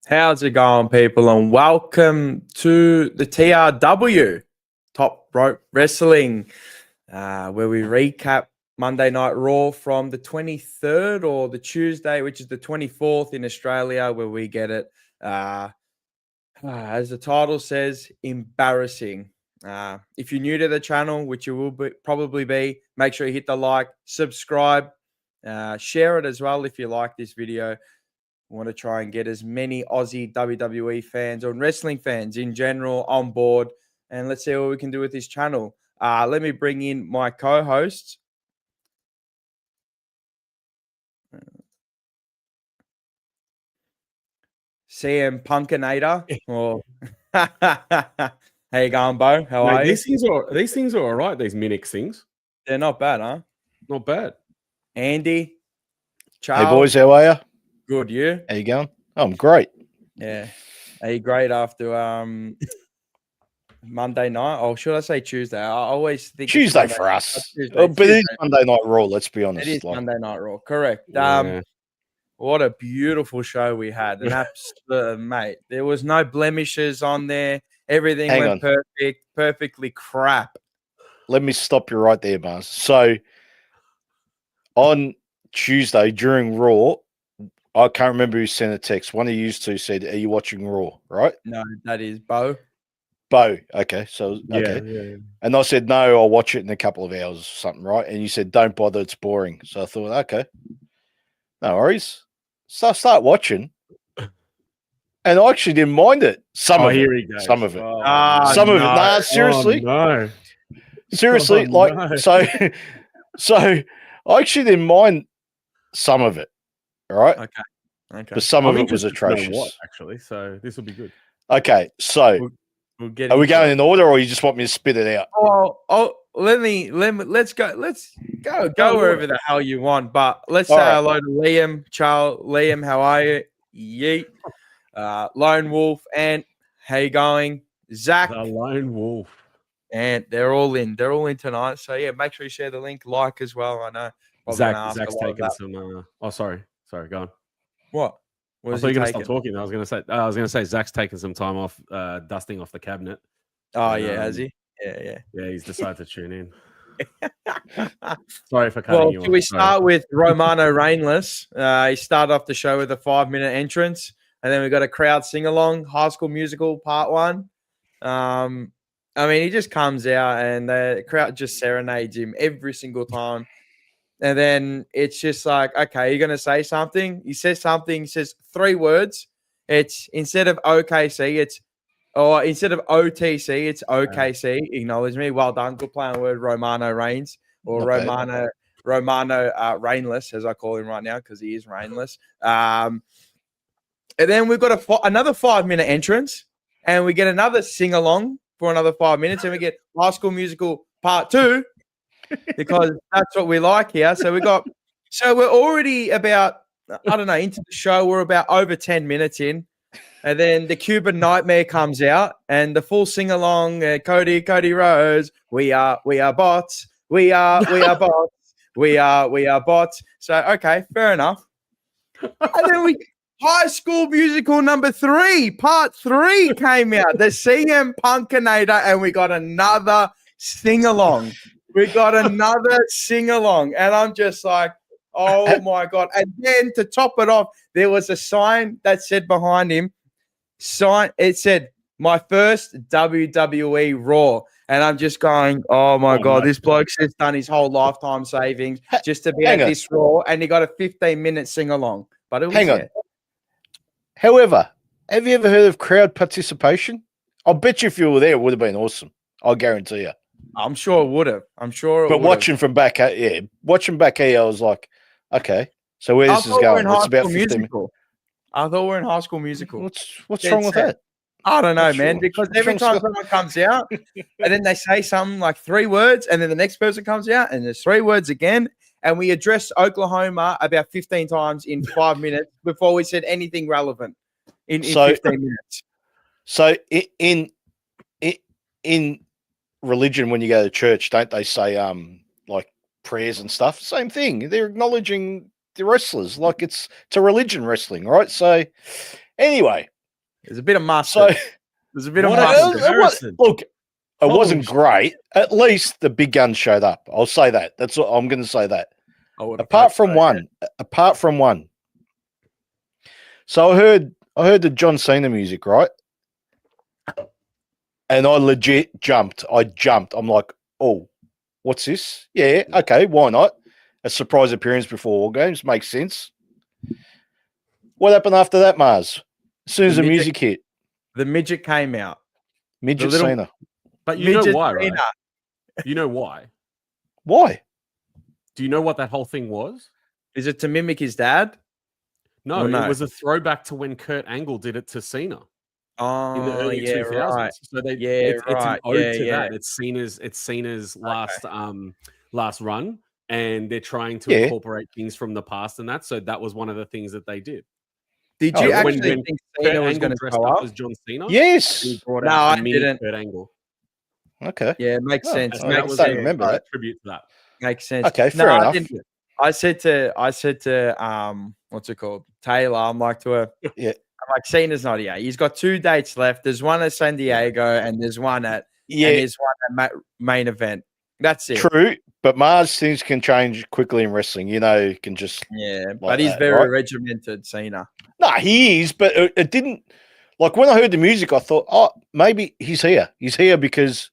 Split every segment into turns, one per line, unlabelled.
How's it going, people? And welcome to the TRW, Top Rope Wrestling, where we recap Monday Night Raw from the 23rd or the Tuesday, which is the 24th in Australia, where we get it. As the title says, embarrassing. If you're new to the channel, which you will probably be, make sure you hit the like, subscribe, share it as well if you like this video. We want to try and get as many Aussie WWE fans or wrestling fans in general on board. And let's see what we can do with this channel. Let me bring in my co-hosts. CM Punkinator. Or how you going, Bo? How are you?
These things are all right, these Minix things.
They're not bad, huh?
Not bad.
Andy, Charles.
Hey, boys, how are you?
Good, you?
How you going? Oh, I'm great.
Yeah. Are you great after Monday night? Or should I say Tuesday? I always think
Tuesday for us.
Tuesday.
But it is Monday Night Raw, let's be honest.
It is Monday Night Raw, correct.
Yeah.
What a beautiful show we had. An absolute, mate. There was no blemishes on there. Everything went perfectly crap.
Let me stop you right there, Mars. So on Tuesday during Raw, I can't remember who sent a text. One of you two said, "Are you watching Raw?" Right?
No, that is Bo.
Bo. Okay. So okay.
Yeah.
And I said, "No, I'll watch it in a couple of hours or something." Right? And you said, "Don't bother, it's boring." So I thought, okay, no worries. So I start watching, and I actually didn't mind it. Some of
here
it.
he goes.
Some of it.
Some
of it. Nah, seriously.
No.
Seriously, so I actually didn't mind some of it. All right.
Okay.
But some of it was atrocious.
Actually, so this will be good.
Okay, so
we'll get
are we going in order, or you just want me to spit it out?
Let's go wherever the hell you want. But let's say hello to Liam. Charles, Liam, how are you? Yeet. Lone Wolf, and how you going? Zach.
The Lone Wolf.
And they're all in. They're all in tonight. So yeah, make sure you share the link, like as well. I know.
Zach's taking some. Sorry, go on.
What?
I thought you were going to stop talking. I was going to say Zach's taking some time off, dusting off the cabinet.
Oh yeah, has he? Yeah.
Yeah, he's decided to tune in. Sorry for cutting you off.
Should we start with Romano Rainless? He started off the show with a 5-minute entrance, and then we got a crowd sing along, High School Musical Part 1. I mean, he just comes out and the crowd just serenades him every single time. And then it's just like, okay, you're going to say something. He says something. He says 3 words. It's instead of OKC, instead of OTC, it's OKC. Acknowledge me. Well done. Good play on word, Romano Reigns or Romano Rainless, as I call him right now, because he is rainless. And then we've got another 5-minute entrance, and we get another sing along for another 5 minutes, and we get High School Musical Part 2 because that's what we like here. So we're already about, I don't know, into the show. We're about over 10 minutes in, and then the Cuban Nightmare comes out, and the full sing along. Cody Rhodes, we are bots. We are bots. We are bots. So okay, fair enough. And then High School Musical number 3, Part 3 came out. The CM Punkinator, and we got another sing-along. And I'm just like, oh, my God. And then to top it off, there was a sign that said behind him, it said, my first WWE Raw. And I'm just going, oh, my God, this bloke's just done his whole lifetime savings just to be at this Raw, and he got a 15-minute sing-along. But it was
Hang on. However, have you ever heard of crowd participation? I'll bet you if you were there, it would have been awesome. I'll guarantee you.
I'm sure it would have.
But watching from back, watching back here, I was like, okay, so where this is going? It's about 15 minutes.
I thought we're in High School Musical.
What's wrong with that?
I don't know, man. Because every time someone comes out, and then they say something like 3 words, and then the next person comes out, and there's 3 words again. And we addressed Oklahoma about 15 times in 5 minutes before we said anything relevant in 15 minutes.
So in religion, when you go to church, don't they say like prayers and stuff? Same thing. They're acknowledging the wrestlers, like it's a religion wrestling, right? So anyway,
There's a bit of
So
mustard. There's a bit of
What a
mustard.
comparison.
look, it
Holy
wasn't
shit.
great. At least the big guns showed up. I'll say that. That's what I'm going to say. That
I would've
apart
hoped
from
so,
one, apart from one. So I heard the John Cena music, right? And I legit jumped. I'm like, oh, what's this? Yeah, okay, why not? A surprise appearance before War Games makes sense. What happened after that, Mars? As soon as the music hit,
The midget came out.
midget
little-
Cena.
But you know
Midget
why, right?
Cena.
You know why?
Why?
Do you know what that whole thing was?
Is it to mimic his dad?
No,
Well, no.
it was a throwback to when Kurt Angle did it to Cena in the
Oh,
early
yeah,
2000s.
right.
So
Yeah,
it's an
right.
ode
Yeah,
to
yeah.
that. It's Cena's last run, and they're trying to
Yeah.
incorporate things from the past and that. So that was one of the things that they did.
Did
Oh,
you
when-
actually
when
think
Kurt
Cena was
Angle
going to
dressed
go
up
up?
as John Cena.
Yes.
He brought
No,
out
I
the mini
didn't.
Kurt Angle.
Okay.
Yeah, it makes
Oh,
sense.
I
that
Makes
was
don't
sense.
remember that.
tribute to that.
Makes sense.
Okay,
No,
fair
I
enough.
didn't. I said to what's it called? Taylor. I'm like to her.
Yeah.
I'm like, Cena's not here. He's got 2 dates left. There's one at San Diego and there's one at
Yeah,
and there's one at main event. That's it.
true. But Mars things can change quickly in wrestling. You know, you can just
Yeah,
like
but he's
that,
very
right?
regimented, Cena.
No, he is, but it didn't. Like when I heard the music, I thought, oh, maybe he's here. He's here because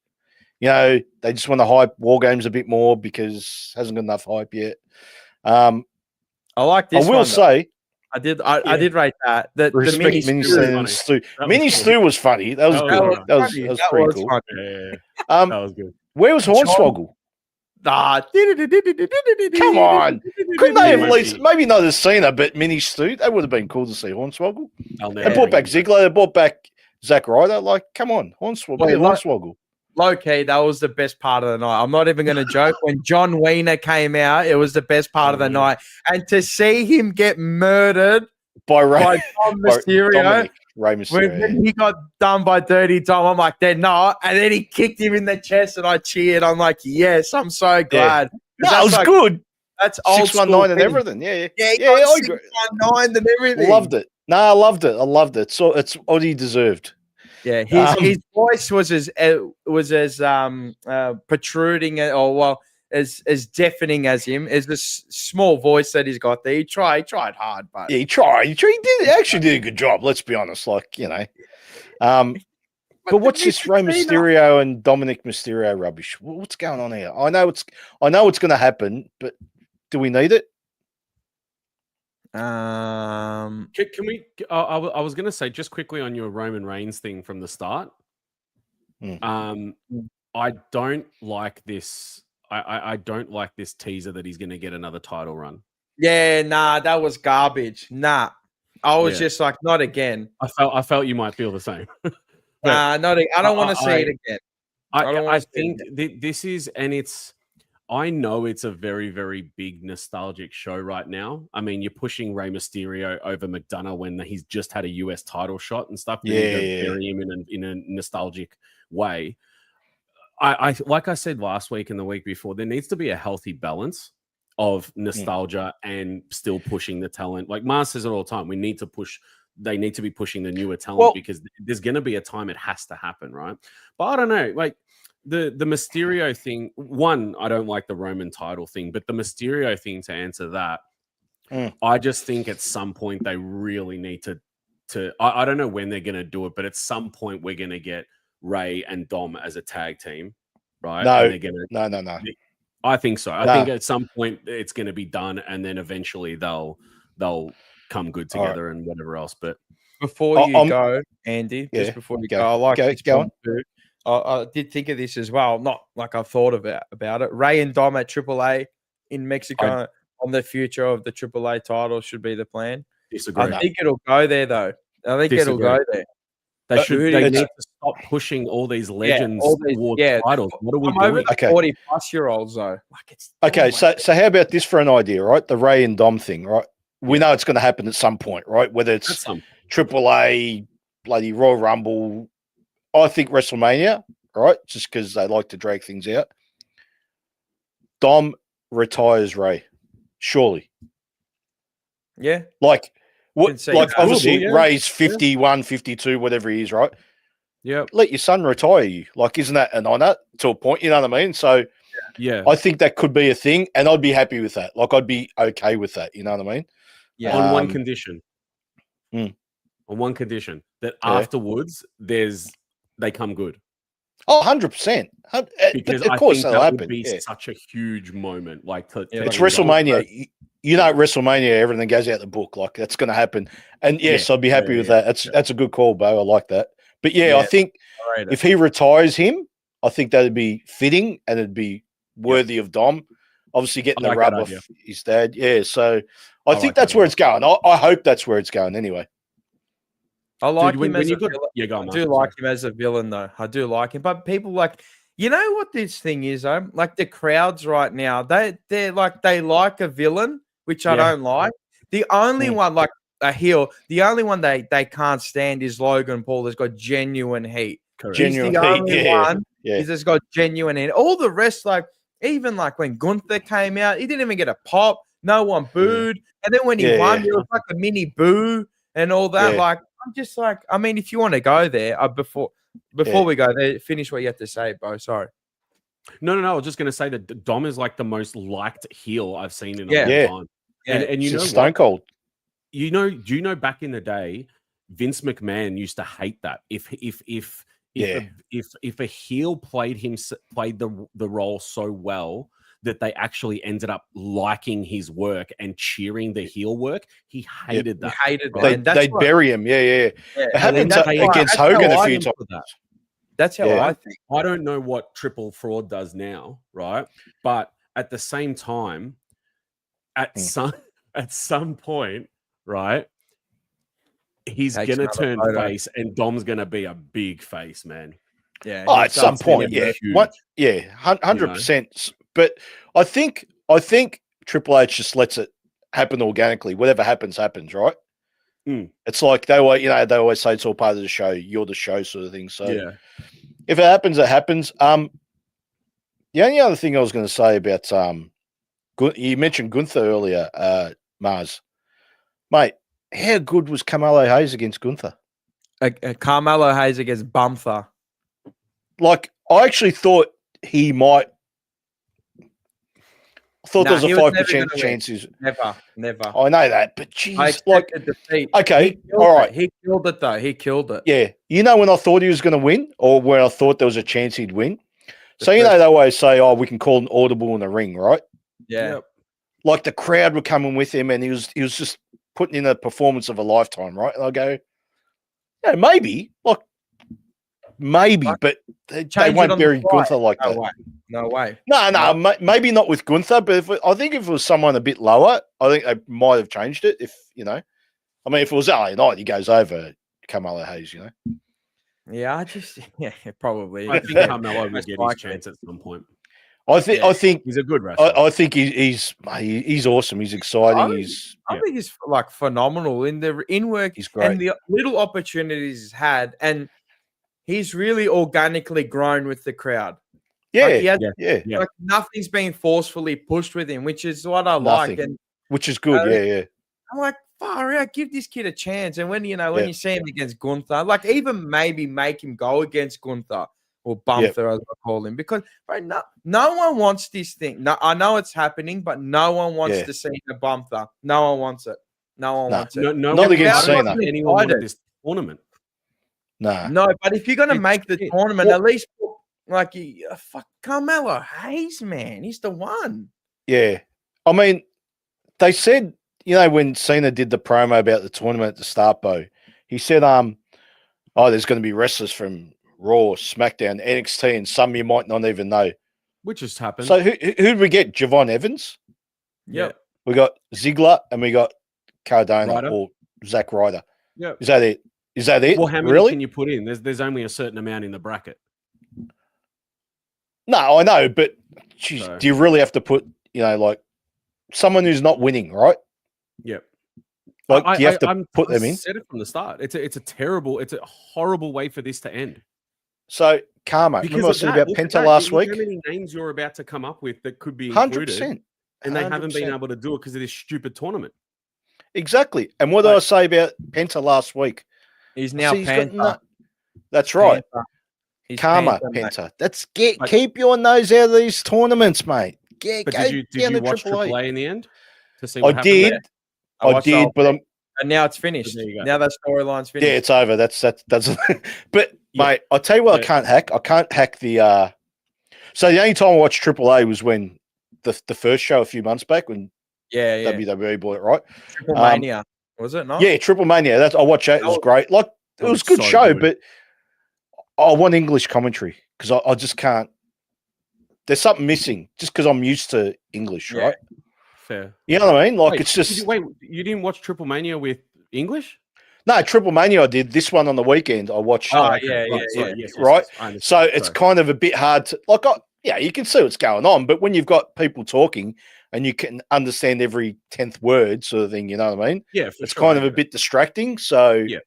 they just want to hype War Games a bit more because hasn't got enough hype yet.
I like this.
I will
one,
say,
I did rate that. The
respect
mini
Mini
Stu-
Stu and Stu.
That was
Mini
cool.
Stu was funny. That was
That
good.
was
That was,
funny.
that was
That
pretty
was
cool.
funny.
Yeah,
Um,
that was good.
where was Hornswoggle? Come
Come
on. Couldn't they
Yeah,
have
might
at least,
be.
maybe not as Cena, but Mini Stu? That would have been cool to see Hornswoggle.
I'll
They
never
brought back
forget
Ziggler. They brought back Zack Ryder. Like, come on, Hornswoggle.
Wait,
Yeah,
what?
Hornswoggle.
Low key, that was the best part of the night. I'm not even going to joke. When John Wiener came out, it was the best part of the night. And to see him get murdered
By
by
Ray,
Tom
by
Mysterio,
Dominic, Ray Mysterio.
when he got done by Dirty Tom, I'm like, they're not. And then he kicked him in the chest, and I cheered. I'm like, yes, I'm so glad. 'Cause
No,
that's
it was
like-
good.
That's old
619 and
school
everything. Yeah,
Yeah, he
yeah,
got
I agree.
619 and everything.
Loved it. No, I loved it. I loved it. So it's what he deserved.
Yeah, his voice was as protruding as deafening as him. As this small voice that he's got there. He tried hard, but
Yeah, he tried. He did actually did a good job. Let's be honest. Like but what's this Rey Mysterio and Dominic Mysterio rubbish? What's going on here? I know it's going to happen, but do we need it?
Can we? I was going to say just quickly on your Roman Reigns thing from the start. I don't like this. I don't like this teaser that he's going to get another title run.
Yeah, nah, that was garbage. Nah, I was just like, not again.
I felt you might feel the same.
Nah, not. I don't want to see it again.
I think this is, and it's. I know it's a very, very big nostalgic show right now. I mean, you're pushing Rey Mysterio over McDonough when he's just had a US title shot and stuff. Bury him in a nostalgic way. I like I said last week and the week before, there needs to be a healthy balance of nostalgia and still pushing the talent. Like Mars says it all the time. They need to be pushing the newer talent because there's going to be a time it has to happen, right? But I don't know, like the Mysterio thing. One, I don't like the Roman title thing, but the Mysterio thing, to answer that, I just think at some point they really need to. I don't know when they're going to do it, but at some point we're going to get Ray and Dom as a tag team, right?
No.
I think so. I think at some point it's going to be done, and then eventually they'll come good together and whatever else. But
before you go, Andy, just before you go, I like
go on.
Too. I did think of this as well. Not like I've thought about it. Ray and Dom at AAA in Mexico on the future of the AAA title should be the plan.
Disagree.
I think it'll go there though. I think it'll go there.
They need to stop pushing all these legends towards titles. What are we doing?
Over the 40-plus-year-olds though. Like it's
so how about this for an idea, right? The Ray and Dom thing, right? We know it's going to happen at some point, right? Whether it's AAA, bloody Royal Rumble, I think WrestleMania, right? Just because they like to drag things out. Dom retires Ray, surely.
Yeah.
Like What,
see
like
that.
obviously
Yeah.
Ray's 51, 52, whatever he is, right?
Yep.
Let your son retire you. Like, isn't that an honor to a point? You know what I mean? So
Yeah.
I think that could be a thing, and I'd be happy with that. Like, I'd be okay with that. You know what I mean?
Yeah.
On one
Um,
condition.
Mm.
On one condition that
Yeah.
afterwards they come good.
Oh, 100%.
Because
But of
I
course
think
that'll
that would
happen.
be
Yeah.
such a huge moment. Like to
Yeah,
It's
fucking go-
WrestleMania. You know, at WrestleMania, everything goes out the book. Like, that's going to happen. And yes, I'd be happy with that. That's a good call, Bo. I like that. But yeah, I think if he retires him, I think that'd be fitting and it'd be worthy of Dom. Obviously, getting
I
the
like
rub
that
off
idea.
his dad. Yeah, so I think
like
that's
that
where
a
it's going. I hope that's where it's going anyway.
I like
Dude,
him
when
as
you
a
got
villain.
yeah, go on,
I
Mark,
do
sorry.
like him as a villain, though. I do like him, but people like, you know what this thing is, though? Like the crowds right now, they like a villain, which I
Yeah.
don't like. The only
Mm.
one, like a heel, the only one they can't stand is Logan Paul. That's got genuine heat.
Correct.
Genuine
He's the
heat,
only
yeah,
one.
yeah.
He's just got genuine heat. All the rest, like even like when Gunther came out, he didn't even get a pop. No one booed, and then when he
Yeah,
won,
yeah.
there was like a mini boo and all that.
Yeah.
Like I'm just like, I mean, if you want to go there, before we go there, finish what you have to say, Bo. Sorry.
No. I was just gonna say that Dom is like the most liked heel I've seen in a
Yeah.
long
Yeah.
time.
Yeah.
And you know
Stone
what?
Cold.
Do you know back in the day, Vince McMahon used to hate that. If a heel played the role so well that they actually ended up liking his work and cheering the heel work, he hated that.
He hated
right?
that. And that's
They'd
what-
bury him. Yeah.
yeah,
It
and
happened
that's why-
against
that's how
Hogan a
I
few
think
times.
for that.
That's how
Yeah.
I think.
I don't know what Triple Fraud does now, right? But at the same time, at some point, right, he's
Takes
gonna
another
turn
photo.
face, and Dom's gonna be a big face, man.
Yeah.
Oh,
he
at some
starts
point,
getting
yeah.
huge.
What? Yeah, 100%. But I think Triple H just lets it happen organically. Whatever happens, happens, right?
Mm.
It's like they always say it's all part of the show. You're the show, sort of thing. So
Yeah.
if it happens, it happens. The only other thing I was going to say about you mentioned Gunther earlier, Mars, mate. How good was Carmelo Hayes against Gunther?
Carmelo Hayes against Bumther.
Like, I actually thought he might. I thought there was a
he was
5%
never gonna win.
chance.
Never.
I know that, but
I
geez, like,
expected defeat.
okay,
He killed
all
it.
right.
He killed it, though. He killed it.
yeah, you know when I thought he was going to win, or when I thought there was a chance he'd win.
The
So you know
first-
they always say, "Oh, we can call an audible in the ring," right?
Yeah.
Yep.
Like the crowd were coming with him, and he was just putting in a performance of a lifetime, right? And I go, yeah, maybe, but they
Change it
won't
on the
bury
fly.
Gunther like
No
that.
way. No way.
No, maybe not with Gunther, but I think if it was someone a bit lower, I think they might have changed it. If you know, I mean, if it was LA Knight, he goes over Carmelo Hayes, you know.
Yeah, probably.
I think Carmelo would
Most
get his
likely.
chance at some point.
I think
He's a good wrestler.
I think he's awesome. He's exciting.
I think he's like phenomenal in the in-work.
He's great.
And the little opportunities he's had, and he's really organically grown with the crowd.
Yeah,
Like, he has,
yeah,
like nothing's being forcefully pushed with him, which is what I
Nothing.
like. And
which is good. Yeah.
I'm like, far out, give this kid a chance. And when you see him against Gunther, like even maybe make him go against Gunther or Bumther, as I call him, because right, no one wants this thing. No, I know it's happening, but no one wants to see the Bumther. No one wants it. No one wants it.
No,
Not
one
against
wanted
Cena.
anyone wanted this tournament.
Nah.
No, but if you're gonna make the tournament,
Well-
at least like fuck Carmelo Hayes, man, he's the one.
Yeah. I mean, they said, when Cena did the promo about the tournament at the start, Bo, he said, there's going to be wrestlers from Raw, SmackDown, NXT, and some you might not even know.
Which has happened.
So who did we get? Javon Evans?
Yep.
We got Ziggler, and we got Cardona
Ryder.
or Zack Ryder.
Yeah.
Is that it?
Well, how many
really?
can you put in? There's only a certain amount in the bracket.
No, I know, but geez,
So-
do you really have to put, like someone who's not winning, right?
Yep.
Like, do you have to put them
I
in?
said it from the start. It's a horrible way for this to end.
So, Karma, remember I said about Penta last week?
How many names you're about to come up with that could be included,
100%.
and they haven't been
100%.
able to do it because of this stupid tournament.
Exactly. And what did I say about Penta last week?
He's
I
now
said he's got
Panther.
That's right.
Panther. He's
Karma
Panther, mate.
Penta. That's
But-
keep your nose out of these tournaments, mate.
But
Go
did
down
you
to
watch
Triple A.
AAA in the end to see
I
what happened?
did.
there?
I
I
watched the whole
did, but
thing, and now it's finished.
there you go.
Now that storyline's finished.
yeah, it's over. That's but
Yeah.
mate, I'll tell you what
Yeah.
I can't hack. I can't hack the so the only time I watched Triple A was when the first show a few months back when
yeah.
WWE bought it, right?
Triple Mania, was it not?
Yeah, Triple Mania. That's I watched that. It was great. Like it was a good
so
show,
good.
but I want English commentary because I just can't. There's something missing just because I'm used to English,
Yeah.
right?
Fair.
You know what I mean? Like
Wait,
it's just
you didn't watch Triple Mania with English?
no Triple Mania. I did this one on the weekend. I watched.
Oh,
okay.
yeah,
Right,
yeah,
sorry,
yeah.
yes,
Right.
I understand.
So it's
Sorry.
kind of a bit hard to like. Yeah, you can see what's going on, but when you've got people talking and you can understand every 10th word, sort of thing, you know what I mean?
Yeah, for
It's
sure,
kind
I
of a
get it.
bit distracting. So
Yeah.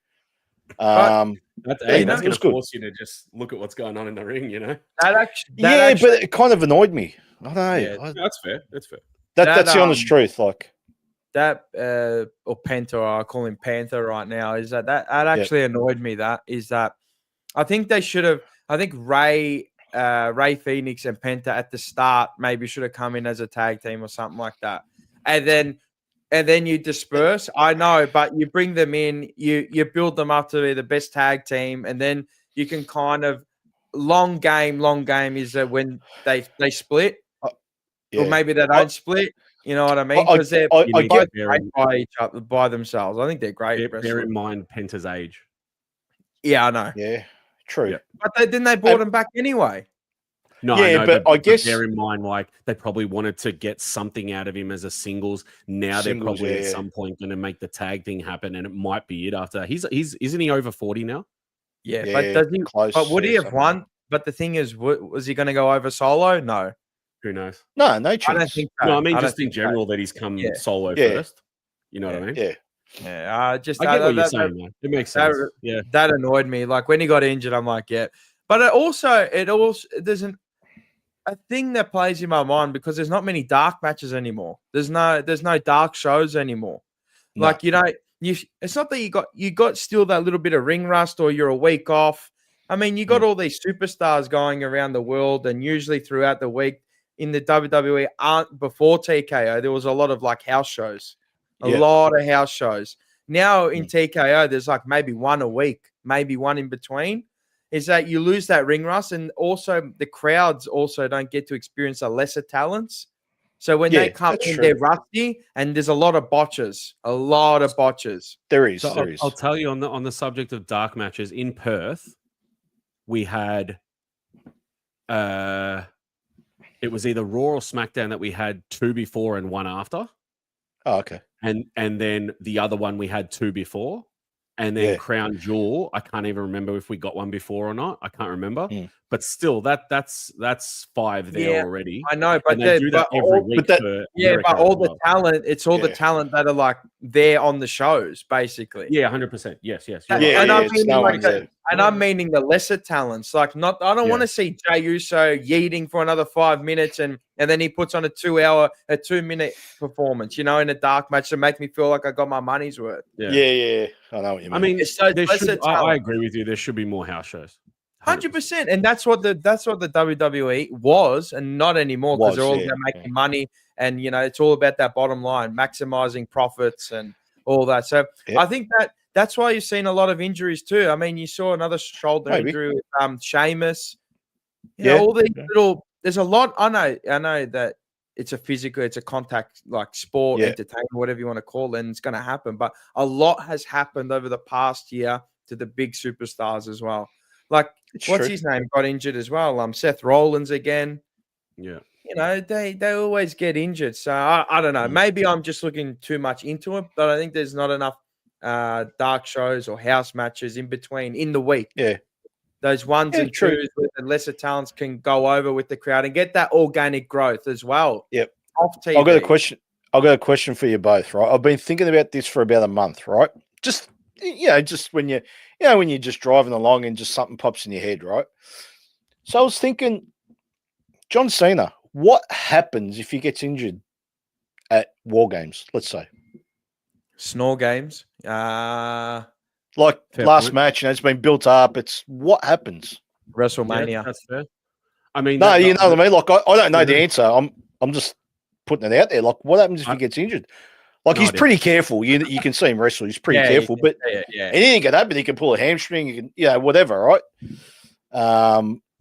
yeah,
That's
it
going
was
to
good.
force you to just look at what's going on in the ring, you know?
But it kind of annoyed me. I don't know.
Yeah.
That's fair. That's fair.
That's the honest truth. Like
that or Panther, I call him Panther right now, is that actually annoyed me. That is that I think they should have. I think Ray Phoenix and Penta at the start maybe should have come in as a tag team or something like that, and then you disperse. I know, but you bring them in, you build them up to be the best tag team, and then you can kind of long game is that when they split, or maybe they don't split. You know what I mean? Because they're
I
both
get
great by each other, by themselves. I think they're great.
Bear in mind Penta's age.
Yeah, I know.
yeah, true.
Yeah.
But then they brought him back anyway.
No,
Yeah,
I know,
but I guess-
bear in mind, like they probably wanted to get something out of him as a singles. Now they're probably at some point going to make the tag thing happen, and it might be it after that. He's isn't he over 40 now?
Yeah,
Yeah,
but does he?
close,
But would he
yeah,
have
something.
won? But the thing is, was he going to go over solo? No,
Who knows?
No
I don't
chance.
think so.
No, I mean
don't
just in
think so.
general that he's come
Yeah.
solo
Yeah.
first. You know what I mean?
Yeah,
Yeah, just
I get what you're saying, man. It makes sense. Yeah.
that annoyed me. Like when he got injured, I'm like, yeah. But it also there's a thing that plays in my mind because there's not many dark matches anymore. There's no dark shows anymore.
No.
Like it's not that you got still that little bit of ring rust or you're a week off. I mean, you got all these superstars going around the world, and usually throughout the week in the WWE before TKO, there was a lot of like house shows, a lot of house shows. Now in TKO, there's like maybe one a week, maybe one in between. Is that you lose that ring rust, and also the crowds also don't get to experience the lesser talents. So when they come in, they're rusty, and there's a lot of botches.
There is.
So I'll tell you on the subject of dark matches in Perth, we had it was either Raw or SmackDown that we had 2 before and 1 after.
Oh, okay.
And then the other one we had 2 before. And then Crown Jewel, I can't even remember if we got one before or not. I can't remember. But still, that's 5 there already.
I know, but
they do that every week.
but all the talent, it's all the talent that are like there on the shows, basically.
Yeah, 100%. Yes.
I'm meaning the lesser talents. Like I don't want to see Jey Uso yeeting for another 5 minutes and then he puts on a 2-minute performance, in a dark match to make me feel like I got my money's worth.
Yeah. I know what you mean.
I mean,
I
agree with you. There should be more house shows.
100%, and that's what the WWE was, and not anymore because they're all about making money, and it's all about that bottom line, maximizing profits and all that. So I think that's why you've seen a lot of injuries too. I mean, you saw another shoulder injury with Sheamus. All these little. There's a lot. I know that it's a contact like sport, entertainment, whatever you want to call it, and it's going to happen. But a lot has happened over the past year to the big superstars as well. Like, what's his name? Got injured as well. Seth Rollins again.
Yeah.
They always get injured. So I don't know. Maybe I'm just looking too much into it, but I think there's not enough dark shows or house matches in between in the week.
Yeah.
Those ones and twos with the lesser talents can go over with the crowd and get that organic growth as well.
Yep.
Off TV.
I've got a question for you both, right? I've been thinking about this for about a month, right? Just when you're just driving along and just something pops in your head, right? So I was thinking, John Cena, what happens if he gets injured at War Games, let's say?
Snore games.
Like
Fair
last
point.
match, it's been built up. It's what happens.
WrestleMania.
Yeah, that's fair. I mean,
No, you know what I mean. Like I don't know the answer. I'm just putting it out there. Like, what happens if he gets injured? Like,
No
he's
idea.
pretty careful. You can see him wrestle. He's pretty
Yeah,
careful, but
yeah.
anything can happen. He can pull a hamstring. He can, whatever. Right?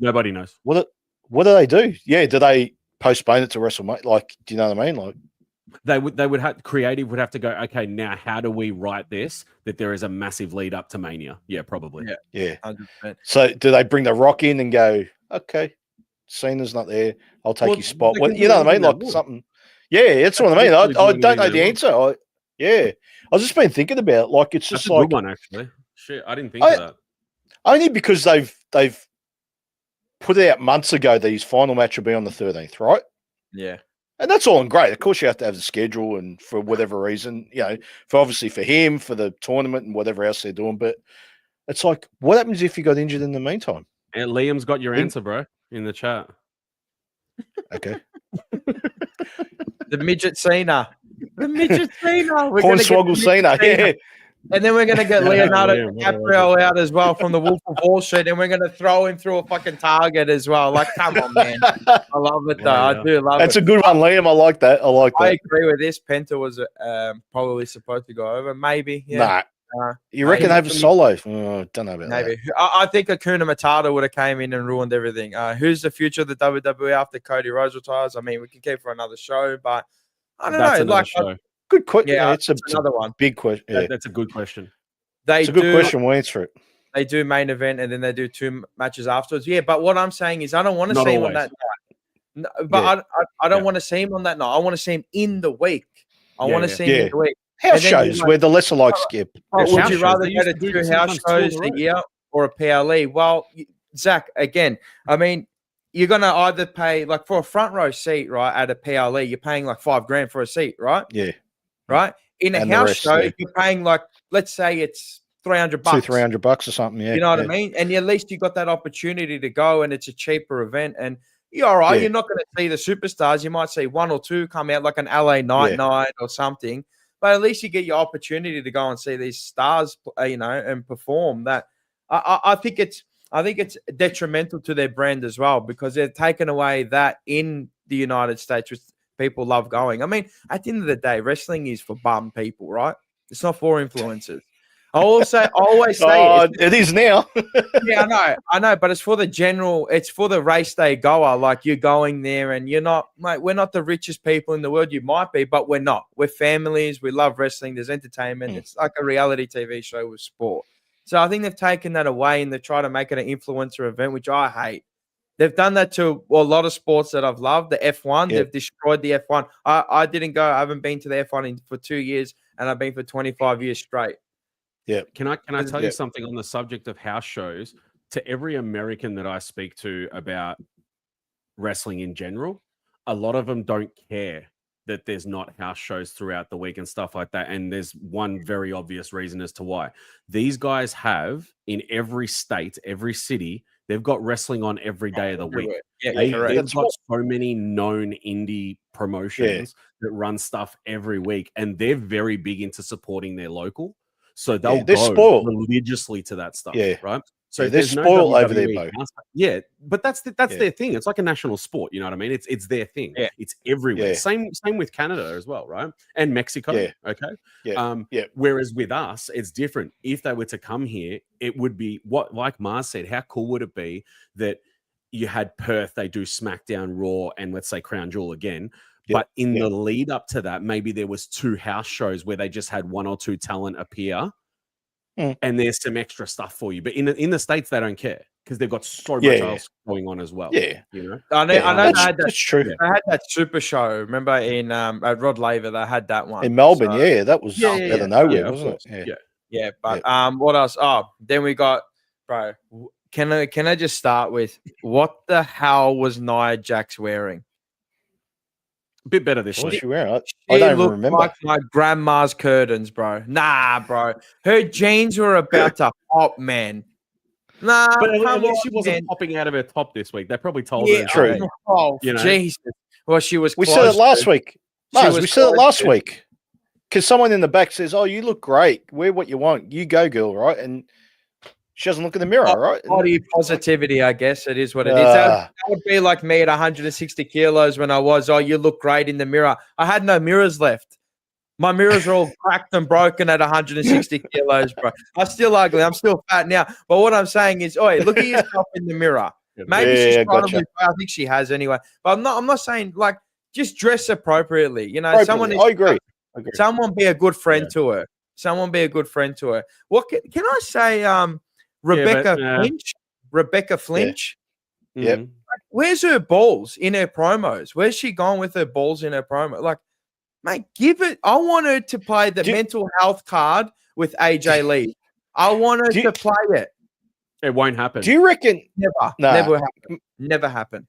Nobody knows.
What do they do? Yeah, do they postpone it to WrestleMania? Like, do you know what I mean? Like,
They would have creative would have to go, okay, now how do we write this that there is a massive lead up to Mania? Yeah, probably.
yeah.
100%.
So do they bring the Rock in and go, okay, Cena's not there. I'll take his spot. Well, you know what I mean? Like something. Yeah, that's what I mean. I don't know the answer. I was just been thinking about it. Like, it's just
that's a
like
good one, actually. Shit, I didn't think of that.
Only because they've put out months ago that his final match will be on the 13th, right?
Yeah.
And that's all and great. Of course, you have to have the schedule, and for whatever reason, for him, for the tournament and whatever else they're doing. But it's like, what happens if he got injured in the meantime?
And Liam's got your answer, bro, in the chat.
Okay.
The midget Cena. The midget Cena.
Hornswoggle Cena. Yeah.
And then we're going to get Leonardo DiCaprio out as well from the Wolf of Wall Street, and we're going to throw him through a fucking target as well. Like, come on, man. I love it, though.
Yeah.
I do love
That's
it.
a good one, Liam. I like that.
I agree with this. Penta was probably supposed to go over. Maybe. Yeah.
Nah. You reckon over Solo? Oh, don't know about
Maybe.
that.
I think Akuna Matata would have came in and ruined everything. Who's the future of the WWE after Cody Rhodes retires? I mean, we can keep for another show, but I don't know. Like,
show.
Good question.
Yeah,
it's
another one.
Big question. Yeah.
That's a good question.
It's a good question. We'll answer it.
They do main event and then they do 2 matches afterwards. Yeah, but what I'm saying is I don't want to see him on that night. No, but I don't want to see him on that night. I want to see him in the week. I want to see him in the week.
House shows where the lesser like skip.
Would you rather go to 2 house shows a year or a PLE? Well, Zach, again, I mean, you're going to either pay, like, for a front row seat, right, at a PLE, you're paying like $5,000 for a seat, right?
Yeah.
Right? In a house show, you're paying like, let's say it's $300.
$200-$300 or something, yeah.
You know what I mean? And at least you got that opportunity to go, and it's a cheaper event. And you're all right. Yeah. You're not going to see the superstars. You might see 1 or 2 come out, like an LA night or something. But at least you get your opportunity to go and see these stars, and perform. That I think it's detrimental to their brand as well, because they're taking away that in the United States, which people love going. I mean, at the end of the day, wrestling is for bum people, right? It's not for influencers. I always say
it is now.
Yeah, I know, but it's for the general, it's for the race day goer. Like, you're going there and you're not, mate, we're not the richest people in the world. You might be, but we're not. We're families. We love wrestling. There's entertainment. It's like a reality TV show with sport. So I think they've taken that away and they try to make it an influencer event, which I hate. They've done that to a lot of sports that I've loved. The F1, they've destroyed the F1. I didn't go. I haven't been to the F1 for 2 years, and I've been for 25 years straight.
Yeah.
Can I tell you something on the subject of house shows? To every American that I speak to about wrestling in general, a lot of them don't care that there's not house shows throughout the week and stuff like that. And there's one very obvious reason as to why. These guys have, in every state, every city, they've got wrestling on every day of the week.
Yeah,
they've got so many known indie promotions that run stuff every week, and they're very big into supporting their local. So they'll go religiously to that stuff, right? So
they're spoiled over there, Bo.
Yeah, but that's their thing. It's like a national sport, you know what I mean? It's their thing. Yeah. It's everywhere. Yeah. Same with Canada as well, right? And Mexico. Yeah. Okay. Whereas with us, it's different. If they were to come here, it would be like Mars said. How cool would it be that you had Perth? They do SmackDown, Raw, and let's say Crown Jewel again. But in the lead up to that, maybe there was 2 house shows where they just had 1 or 2 talent appear, and there's some extra stuff for you. But in the States, they don't care because they've got so much else going on as well.
Yeah,
you know. I know
that's true.
They had that super show. Remember in at Rod Laver, they had that one
in Melbourne. So, that was out of nowhere, wasn't it?
Yeah. But what else? Oh, then we got, bro. Can I just start with what the hell was Nia Jax wearing?
A bit better this
year.
I don't even remember. Like my grandma's curtains, bro. Nah, bro. Her jeans were about to pop, man. Nah,
but at least she wasn't popping out of her top this week. They probably told her.
True.
Oh, Jesus. Well, she was.
We said it last week. We said it last week. because someone in the back says, "Oh, you look great. Wear what you want. You go, girl." Right? And she doesn't look in the mirror, right?
Body positivity, I guess it is what it is. That would be like me at 160 kilos when I was, "Oh, you look great in the mirror." I had no mirrors left. My mirrors are all cracked and broken at 160 kilos, bro. I'm still ugly. I'm still fat now. But what I'm saying is, look at yourself in the mirror. Maybe she's trying to lose. I think she has anyway. But I'm not saying like just dress appropriately. You know,
I agree.
Someone be a good friend to her. Someone be a good friend to her. What can I say? Rebecca Flinch.
Yeah.
Like, where's her balls in her promos? Where's she gone with her balls in her promo? Like, mate, give it. I want her to play the mental health card with AJ Lee. I want her to play it.
It won't happen.
Do you reckon?
Never happen. Never happen.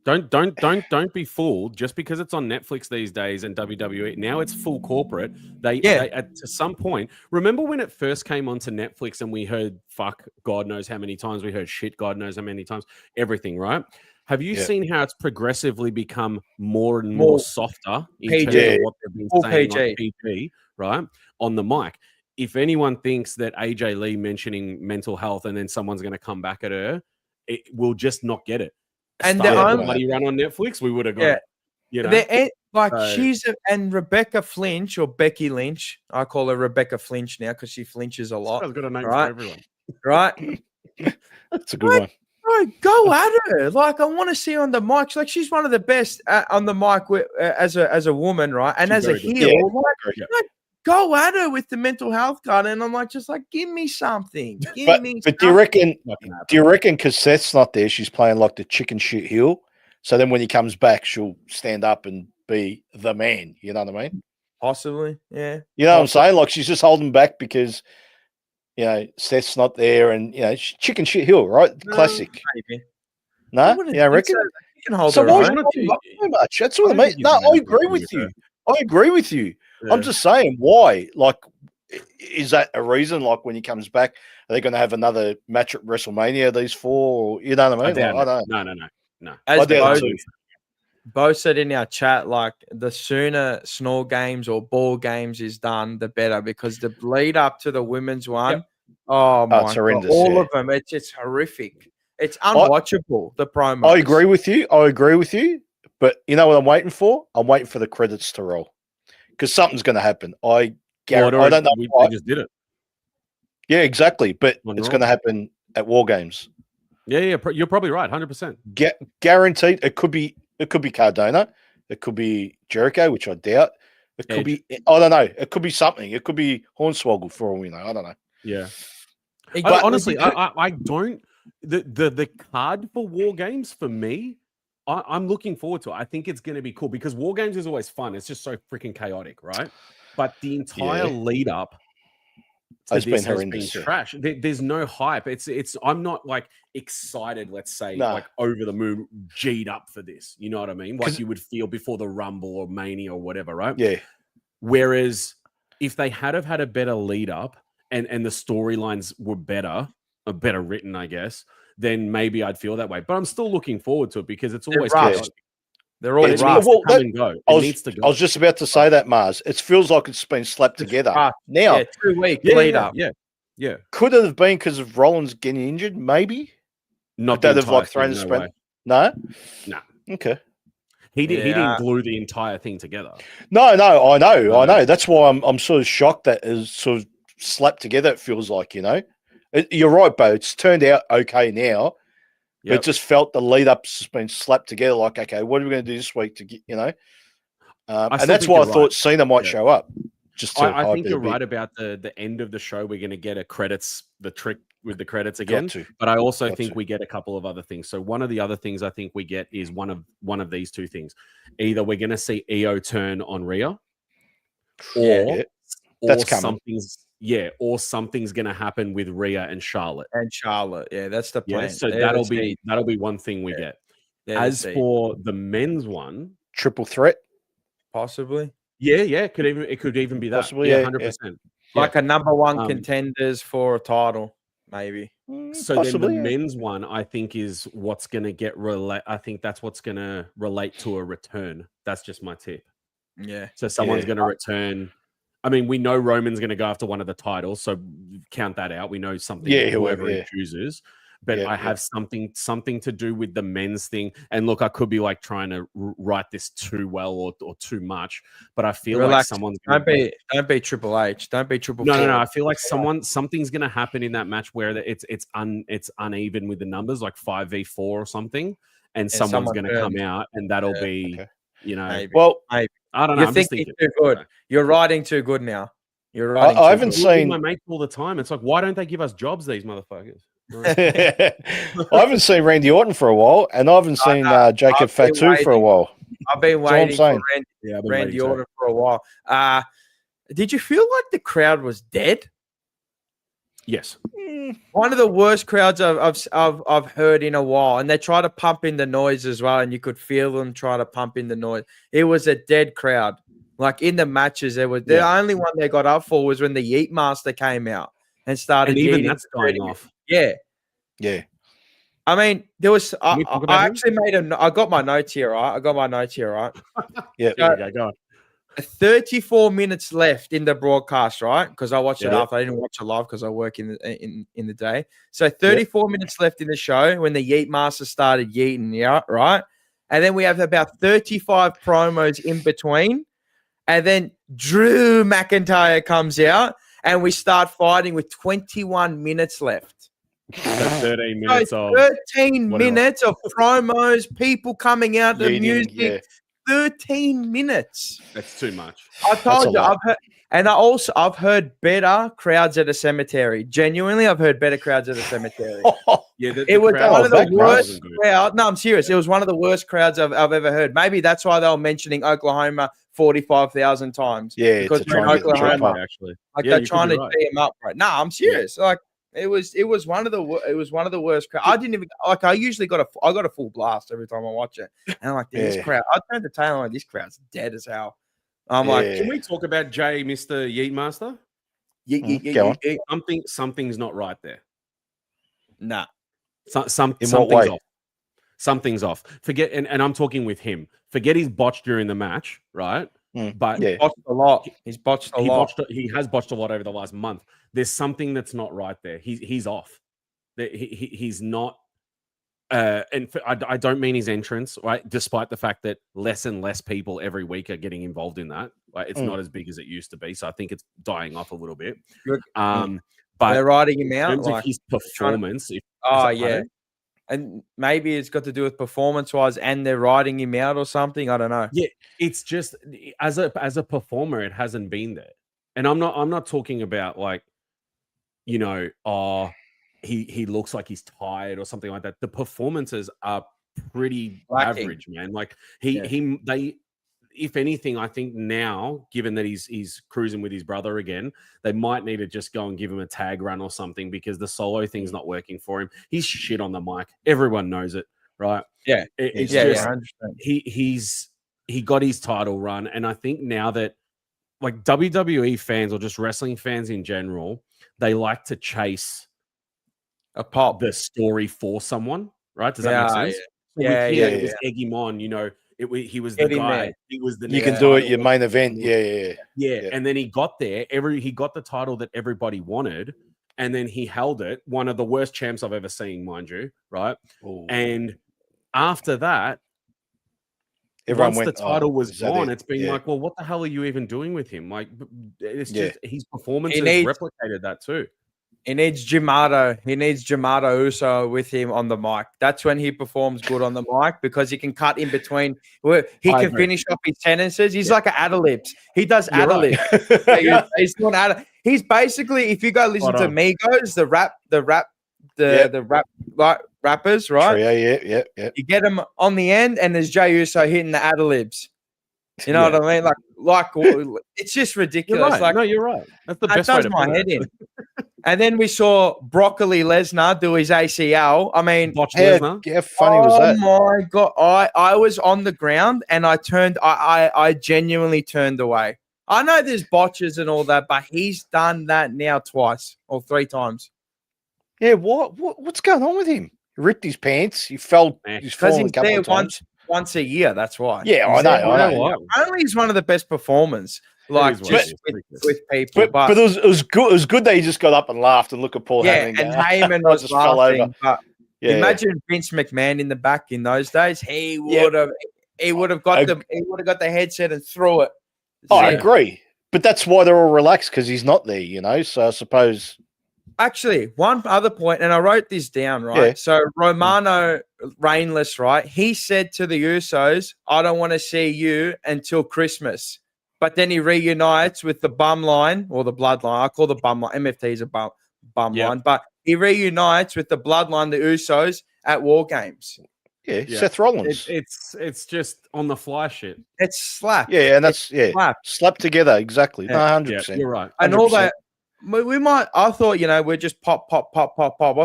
Don't be fooled. Just because it's on Netflix these days and WWE now, it's full corporate. They to some point. Remember when it first came onto Netflix and we heard fuck God knows how many times, we heard shit God knows how many times, everything, right? Have you seen how it's progressively become more and more softer in terms of what they've been saying on PG, right? On the mic. If anyone thinks that AJ Lee mentioning mental health and then someone's going to come back at her, it will just not get it.
And
the bloody run on Netflix, we would have got it. You know,
she's and Rebecca Flinch or Becky Lynch. I call her Rebecca Flinch now because she flinches a lot.
I've got a name for everyone,
right?
That's a good one.
Bro, go at her. Like I want to see her on the mic. Like she's one of the best on the mic as a woman, right? And as a heel, go at her with the mental health card. And I'm like, just like, give me something. But
do you reckon because Seth's not there, she's playing like the chicken shit heel? So then when he comes back, she'll stand up and be the man. You know what I mean?
Possibly, yeah.
You know what I'm saying? Like she's just holding back because, you know, Seth's not there and, you know, chicken shit heel, right? Classic.
Maybe.
No? You don't reckon?
You can hold
so
her
why
on.
so much? That's what I mean. No, I agree with you. I agree with you. Yeah. I'm just saying, why? Like, is that a reason? Like, when he comes back, are they going to have another match at WrestleMania? These four, you know what I mean?
I don't. No.
As Bo said in our chat, like the sooner Snore Games or Ball Games is done, the better, because the lead up to the women's one, oh my God, all of them, it's horrific. It's unwatchable. The promo.
I agree with you. But you know what I'm waiting for? I'm waiting for the credits to roll. Because something's going to happen. I don't know.
They just did it.
Yeah, exactly. But it's going to happen at War Games.
Yeah. You're probably right. 100%.
Guaranteed. It could be Cardona. It could be Jericho, which I doubt. It could be. I don't know. It could be something. It could be Hornswoggle for all we know. I don't know.
Yeah. But honestly, I don't. The card for War Games for me, I'm looking forward to it. I think it's going to be cool because War Games is always fun. It's just so freaking chaotic, right? But the entire lead up to this has been trash. There's no hype. It's. I'm not like excited. Let's say like over the moon, G'd up for this. You know what I mean? Like you would feel before the Rumble or Mania or whatever, right?
Yeah.
Whereas if they had had a better lead up and the storylines were better written, I guess, then maybe I'd feel that way. But I'm still looking forward to it because it's always chaotic.
They're all
rushed. Come and go. It needs to go.
I was just about to say that, Mars. It feels like it's been slapped together. Now,
2 weeks lead up.
Yeah.
Could it have been because of Rollins getting injured? Maybe.
Not
that have like thrown the spread. No. Okay.
He didn't glue the entire thing together.
No, I know. That's why I'm sort of shocked that it's sort of slapped together. It feels like, you know. You're right, Bo. It's turned out okay now. But it just felt the lead up's has been slapped together. Like, okay, what are we going to do this week to get, you know? And that's why I thought Cena might show up. Just
I think you're right about the end of the show. We're going to get the trick with the credits again. But I also think we get a couple of other things. So one of the other things I think we get is one of these two things. Either we're going to see EO turn on Rhea, or
that's coming.
Something's going to happen with Rhea and Charlotte.
Yeah, that's the plan.
So that'll be one thing we get. As for the men's one,
triple threat,
possibly.
Yeah, it could even be that.
Possibly,
100%.
Like a number one contenders for a title, maybe.
So possibly, then the men's one, I think, is what's going to get I think that's what's going to relate to a return. That's just my tip.
Yeah.
So someone's going to return. I mean, we know Roman's going to go after one of the titles, so count that out. We know something, whoever he chooses. But I have something to do with the men's thing. And look, I could be like trying to write this too well or too much, but I feel like someone's
don't be Triple H. Don't be Triple.
No. I feel like something's going to happen in that match where it's uneven with the numbers, like 5v4 or something, and someone's going to come out, and that'll be
maybe.
Well,
maybe.
I don't know.
You're
I'm
thinking
just
too good. You're writing too good now. You're writing.
I haven't seen
my mates all the time. It's like, why don't they give us jobs? These motherfuckers.
I haven't seen Randy Orton for a while, and I haven't seen Jacob Fatu for a while.
I've been waiting for Randy Orton for a while. Did you feel like the crowd was dead?
Yes.
One of the worst crowds I've heard in a while, and they try to pump in the noise as well, and you could feel them try to pump in the noise. It was a dead crowd. Like in the matches, the only one they got up for was when the Yeet Master came out and started.
And even that's dying off.
Yeah. I mean, there was. I actually I got my notes here, right?
Yeah.
Go on.
34 minutes left in the broadcast, right? Because I watched it after. I didn't watch it live because I work in the day. So 34 minutes left in the show when the Yeet Master started yeeting, right? And then we have about 35 promos in between. And then Drew McIntyre comes out and we start fighting with 21 minutes left.
So 13 minutes
of 13 minutes of promos, people coming out, the music. Yeah. 13 minutes.
That's too much.
I told you, I've heard better crowds at a cemetery. Genuinely, I've heard better crowds at a cemetery. It was one of the worst crowds. No, I'm serious. It was one of the worst crowds I've ever heard. Maybe that's why they were mentioning Oklahoma 45,000 times.
Yeah,
because
it's trying
Oklahoma,
actually.
They're trying to tee him up, right? No, I'm serious. Like it was one of the worst crowds. I didn't even I usually got a full blast every time I watch it, and I'm like, this crowd. I turned the tail on. This crowd's dead as hell. I'm like,
can we talk about Jay, Mr. Yeet Master?
Go on.
Something's not right there.
Nah.
Something's off. Something's off. Forget, and I'm talking with him. Forget his botch during the match, right? But
he botched a lot. He's botched a lot.
He has botched a lot over the last month. There's something that's not right there. He's off. He's not. And I don't mean his entrance, right? Despite the fact that less and less people every week are getting involved in that. Right? It's not as big as it used to be. So I think it's dying off a little bit. But
they're riding him out.
In terms of his performance.
And maybe it's got to do with performance-wise, and they're riding him out or something. I don't know.
Yeah, it's just as a performer, it hasn't been there. And I'm not talking about like, he looks like he's tired or something like that. The performances are pretty average, man. Like if anything, I think now, given that he's cruising with his brother again, they might need to just go and give him a tag run or something because the solo thing's not working for him. He's shit on the mic. Everyone knows it, right?
Yeah.
It's just he got his title run. And I think now that like WWE fans or just wrestling fans in general, they like to chase the story for someone, right? Does that make sense?
Yeah.
Just egg him on, he was the guy. He was the.
You can do it your main event. Yeah.
And then he got there. He got the title that everybody wanted, and then he held it. One of the worst champs I've ever seen, mind you, right?
Ooh.
And after that, once the title was gone, it's been like, well, what the hell are you even doing with him? Like, it's just his performance has replicated that too.
He needs Jamato. He needs Jamato Uso with him on the mic. That's when he performs good on the mic because he can cut in between. He can finish off his sentences. He's like an ad-libs. He does ad-libs. He's not ad. He's basically, if you go listen to Migos, the rappers, right?
Trio, yeah.
You get them on the end, and there's Jey Uso hitting the ad-libs. You know what I mean? Like it's just ridiculous.
You're right.
Like,
no, you're right. That's the best way to put it.
Head in. And then we saw Broccoli Lesnar do his ACL. I mean,
how funny was that?
Oh my god! I was on the ground and I genuinely turned away. I know there's botches and all that, but he's done that now twice or 3 times.
Yeah, what's going on with him? He ripped his pants. He fell. He's fallen a couple of times.
Once a year. That's why.
Yeah, I know.
Only he's one of the best performers. like
what
just
it is.
with people.
But it was good. It was good that he just got up and laughed and looked at Paul
yeah,
Heyman.
and Heyman was
just fell over.
laughing. But
Yeah,
imagine Vince McMahon in the back in those days. He would have got the headset and threw it.
I agree. But that's why they're all relaxed, because he's not there, you know. So I suppose.
Actually, one other point, and I wrote this down, right?
Yeah.
So Romano Reignless, right? He said to the Usos, "I don't want to see you until Christmas." But then he reunites with the bum line or the bloodline. I call the bum line. MFT is a bum line, but he reunites with the bloodline, the Usos, at War Games.
Yeah, Seth Rollins.
It's just on the fly shit.
It's slap.
Yeah, and that's slap together exactly. No, 100%.
You're right. 100%.
And all that. We might. I thought, we're just pop. I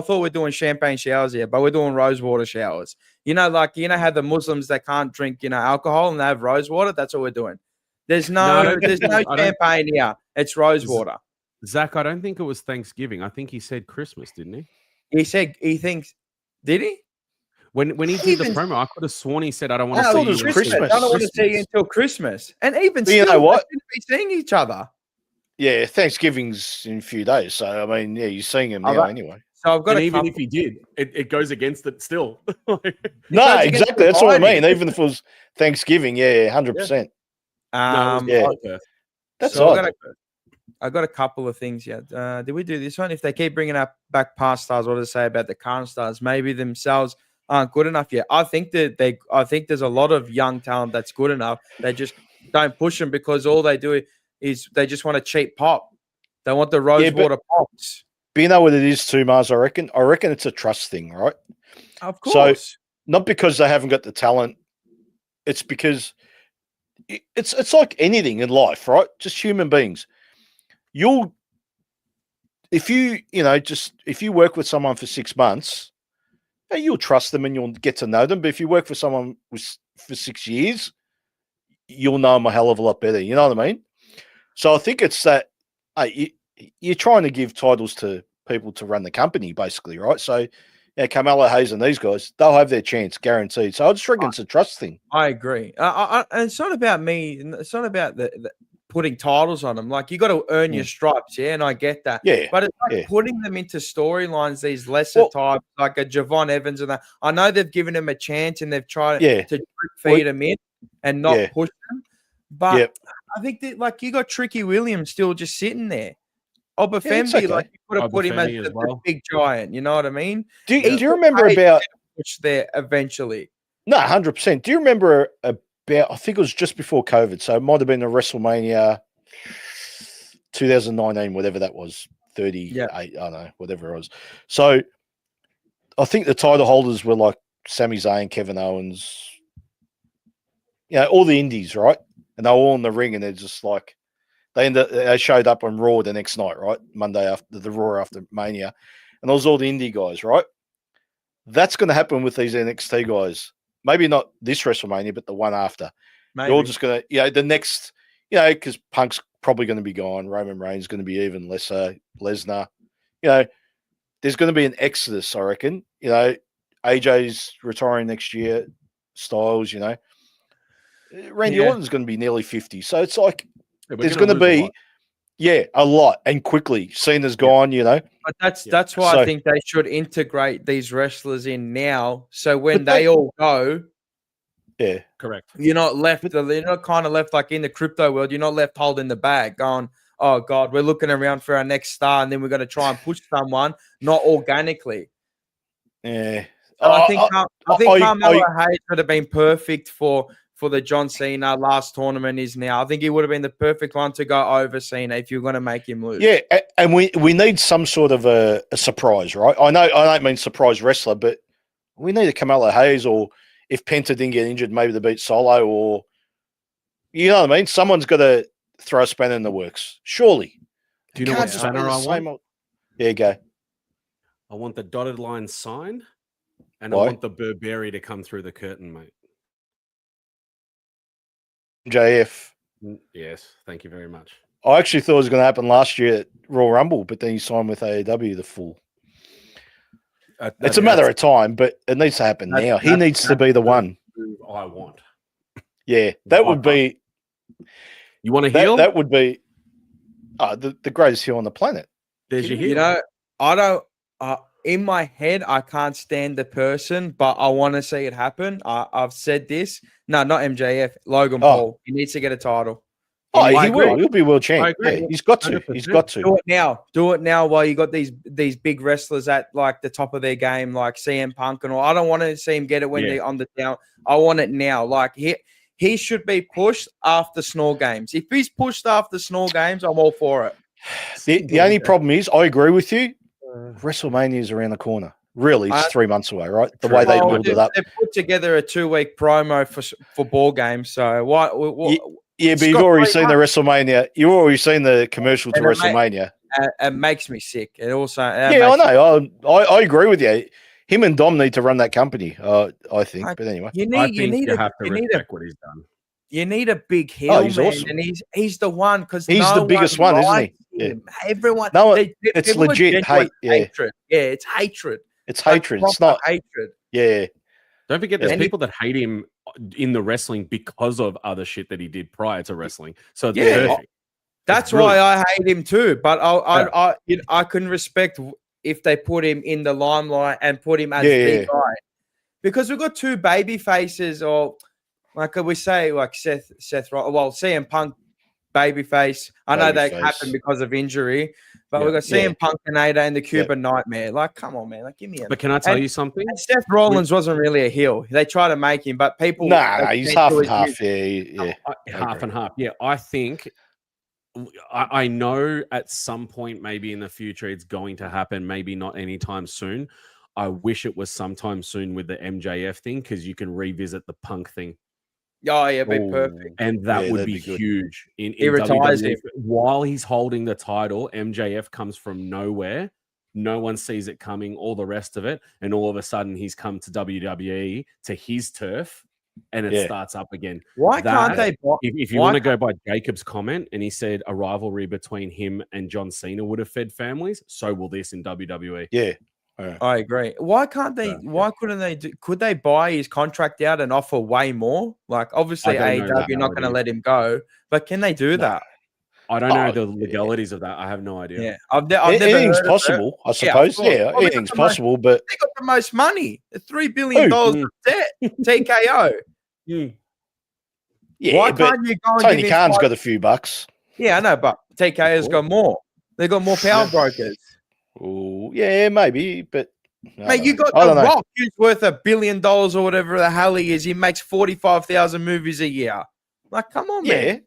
thought we're doing champagne showers here, but we're doing rose water showers. How the Muslims that can't drink, alcohol and they have rose water. That's what we're doing. There's no champagne here. It's rose water.
Zach, I don't think it was Thanksgiving. I think he said Christmas, didn't he?
He said he thinks. Did he?
When he did the promo, I could have sworn he said, "I don't want to
see
see
you."
you."
Christmas.
I don't want to see you until Christmas. And even
but
still,
you know what?
they shouldn't be seeing each other.
Yeah, Thanksgiving's in a few days, so I mean, you're seeing him now anyway.
So I've got.
And even if he did, it goes against it still.
No, exactly. That's what I mean. Even if it was Thanksgiving, 100%. That's
so
odd.
I got a couple of things yet. Did we do this one? If they keep bringing up back past stars, what to say about the current stars? Maybe themselves aren't good enough yet. I think there's a lot of young talent that's good enough. They just don't push them because all they do is they just want a cheap pop. They want the rose water pops.
But you know what it is too, Mars, I reckon? I reckon it's a trust thing, right?
Of course.
So not because they haven't got the talent. It's because it's like anything in life, right? Just human beings. If you work with someone for 6 months, you'll trust them and you'll get to know them. But if you work for someone for 6 years, you'll know them a hell of a lot better. You know what I mean? So I think it's that you're trying to give titles to people to run the company, basically, right? So Carmelo Hayes and these guys, they'll have their chance, guaranteed. So I just reckon it's a trust thing.
I agree. And it's not about me. It's not about the putting titles on them. Like, you got to earn your stripes, and I get that.
Yeah.
But it's like putting them into storylines, these lesser types, like a Javon Evans and that. I know they've given him a chance and they've tried to feed him in and not push them. But I think that, like, you got Tricky Williams still just sitting there. Obafembi,
okay.
like, you could have put him as the big giant. You know what I mean?
Do you remember about
push there eventually?
No, 100%. Do you remember about? I think it was just before COVID, so it might have been a WrestleMania 2019, whatever that was, 38. I don't know, whatever it was. So I think the title holders were like Sami Zayn, Kevin Owens, all the indies, right? And they were all in the ring, and they're just like they showed up on Raw the next night, right? Monday after the Raw after Mania, and it was all the indie guys, right? That's going to happen with these NXT guys. Maybe not this WrestleMania, but the one after. Maybe. You're all just going to, the next, because Punk's probably going to be gone. Roman Reigns is going to be even lesser. Lesnar, there's going to be an exodus, I reckon. AJ's retiring next year. Styles, Randy Orton's going to be nearly 50. So it's like, there's going to be, a lot, and quickly. Cena's gone, But
that's why I think they should integrate these wrestlers in now. So when they all go,
correct.
You're not left. You're not kind of left like in the crypto world. You're not left holding the bag, going, "Oh God, we're looking around for our next star, and then we're going to try and push someone not organically."
Yeah,
I think Carmelo Hayes would have been perfect for the John Cena last tournament is now. I think he would have been the perfect one to go over Cena if you're going to make him lose.
Yeah, and we need some sort of a surprise, right? I know I don't mean surprise wrestler, but we need a Carmelo Hayes, or if Penta didn't get injured, maybe to beat Solo, or you know what I mean? Someone's got to throw a spanner in the works, surely.
Do you know what spanner I want?
There you go.
I want the dotted line sign, and
Why?
I want the Burberry to come through the curtain, mate.
JF.
Yes, thank you very much.
I actually thought it was going to happen last year at Royal Rumble, but then he signed with AEW, the fool. It's a matter of time, but it needs to happen now. He needs to be the one.
I want.
Yeah, that would be.
You want to heel?
That would be the greatest heel on the planet.
There's your heel.
You know, I don't. In my head, I can't stand the person, but I want to see it happen. I've said this. No, not MJF. Logan Paul. He needs to get a title.
He will. He'll be world champ.
agree.
Yeah, he's got to.
100%.
He's got to.
Do it now. Do it now while you got these big wrestlers at like the top of their game, like CM Punk and all. I don't want to see him get it when they're on the down. I want it now. Like he should be pushed after Snore Games. If he's pushed after Snore Games, I'm all for it.
The only problem is, I agree with you. WrestleMania is around the corner. Really, it's 3 months away, right? The way they build it up.
They put together a 2-week promo for ball games. So what
Yeah, but you've already seen the WrestleMania. You've already seen the commercial to WrestleMania.
It makes me sick. It also
I know. I agree with you. Him and Dom need to run that company. I think. But anyway,
you have to respect what he's done.
You need a big heel,
he's
man,
awesome.
and he's the one because
he's the biggest one, isn't he?
Yeah. Everyone,
it's legit hate. Yeah,
hatred. Yeah, it's hatred.
It's hatred. It's not
hatred.
Yeah.
Don't forget, there's people that hate him in the wrestling because of other shit that he did prior to wrestling. So it's perfect.
That's why I hate him too. But I can respect if they put him in the limelight and put him as the guy, because we've got two baby faces, or like we say, like Seth, CM Punk babyface. I know that happened because of injury, but we've got CM Punk and the Cuban Nightmare. Like, come on, man! Like, give me a.
But can I tell you something?
Seth Rollins wasn't really a heel. They try to make him, but people.
Nah, he's half and half. Yeah.
Half and half. Yeah, I think. I know at some point, maybe in the future, it's going to happen. Maybe not anytime soon. I wish it was sometime soon with the MJF thing, because you can revisit the Punk thing.
Oh, yeah, be perfect.
And that would be huge.
He retires
WWE. While he's holding the title, MJF comes from nowhere. No one sees it coming, all the rest of it. And all of a sudden, he's come to WWE, to his turf, and it starts up again.
Why can't they?
If you want to go by Jacob's comment, and he said a rivalry between him and John Cena would have fed families, so will this in WWE.
Yeah.
I agree. Why can't they? Why couldn't they? Could they buy his contract out and offer way more? Like, obviously, AEW, you're not going to let him go, but can they do that?
I don't know the legalities of that. I have no idea.
Yeah, I've never
anything's possible, I suppose. Yeah, anything's possible, but
they got the most money. $3 billion of debt. TKO.
Yeah,
why can't you go?
Tony Khan's got a few bucks.
Yeah, I know, but TKO's got more. They got more power brokers.
Oh, yeah, maybe, but
mate, you got The Rock, who's worth $1 billion or whatever the hell he is. He makes 45,000 movies a year. Like, come on, man.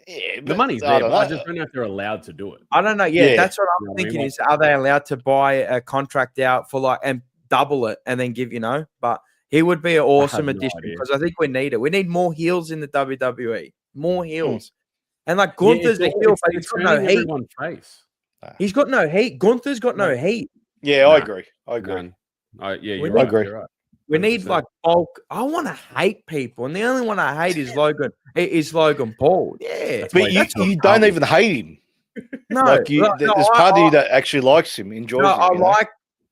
Yeah,
the money's there, but I just don't know if they're allowed to do it.
I don't know. Yeah, that's what I'm thinking. Is are they allowed to buy a contract out for and double it and then give But he would be an awesome addition, because I think we need it. We need more heels in the WWE. More heels. And like Gunther's a heel, but he's got no heat. He's got no heat. Gunther's got no heat.
Yeah, I agree. I agree.
You're right.
You're right.
We need like bulk. I want to hate people, and the only one I hate is Logan. Logan Paul. Yeah,
but you don't even hate him.
No,
there's part of you that actually likes him, enjoys him.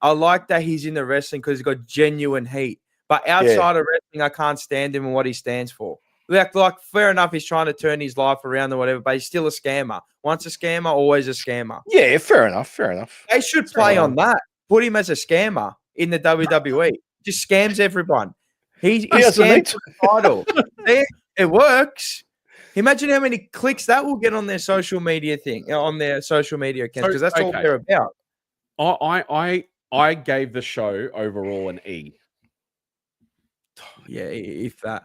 I like that he's in the wrestling because he's got genuine heat. But outside of wrestling, I can't stand him and what he stands for. Like, fair enough, he's trying to turn his life around or whatever, but he's still a scammer. Once a scammer, always a scammer.
Yeah, fair enough.
They should play on that. Put him as a scammer in the WWE. Just scams everyone. He scams the title. It works. Imagine how many clicks that will get on their social media thing, on their social media accounts, because that's all they're about.
I gave the show overall an E.
Yeah, if that.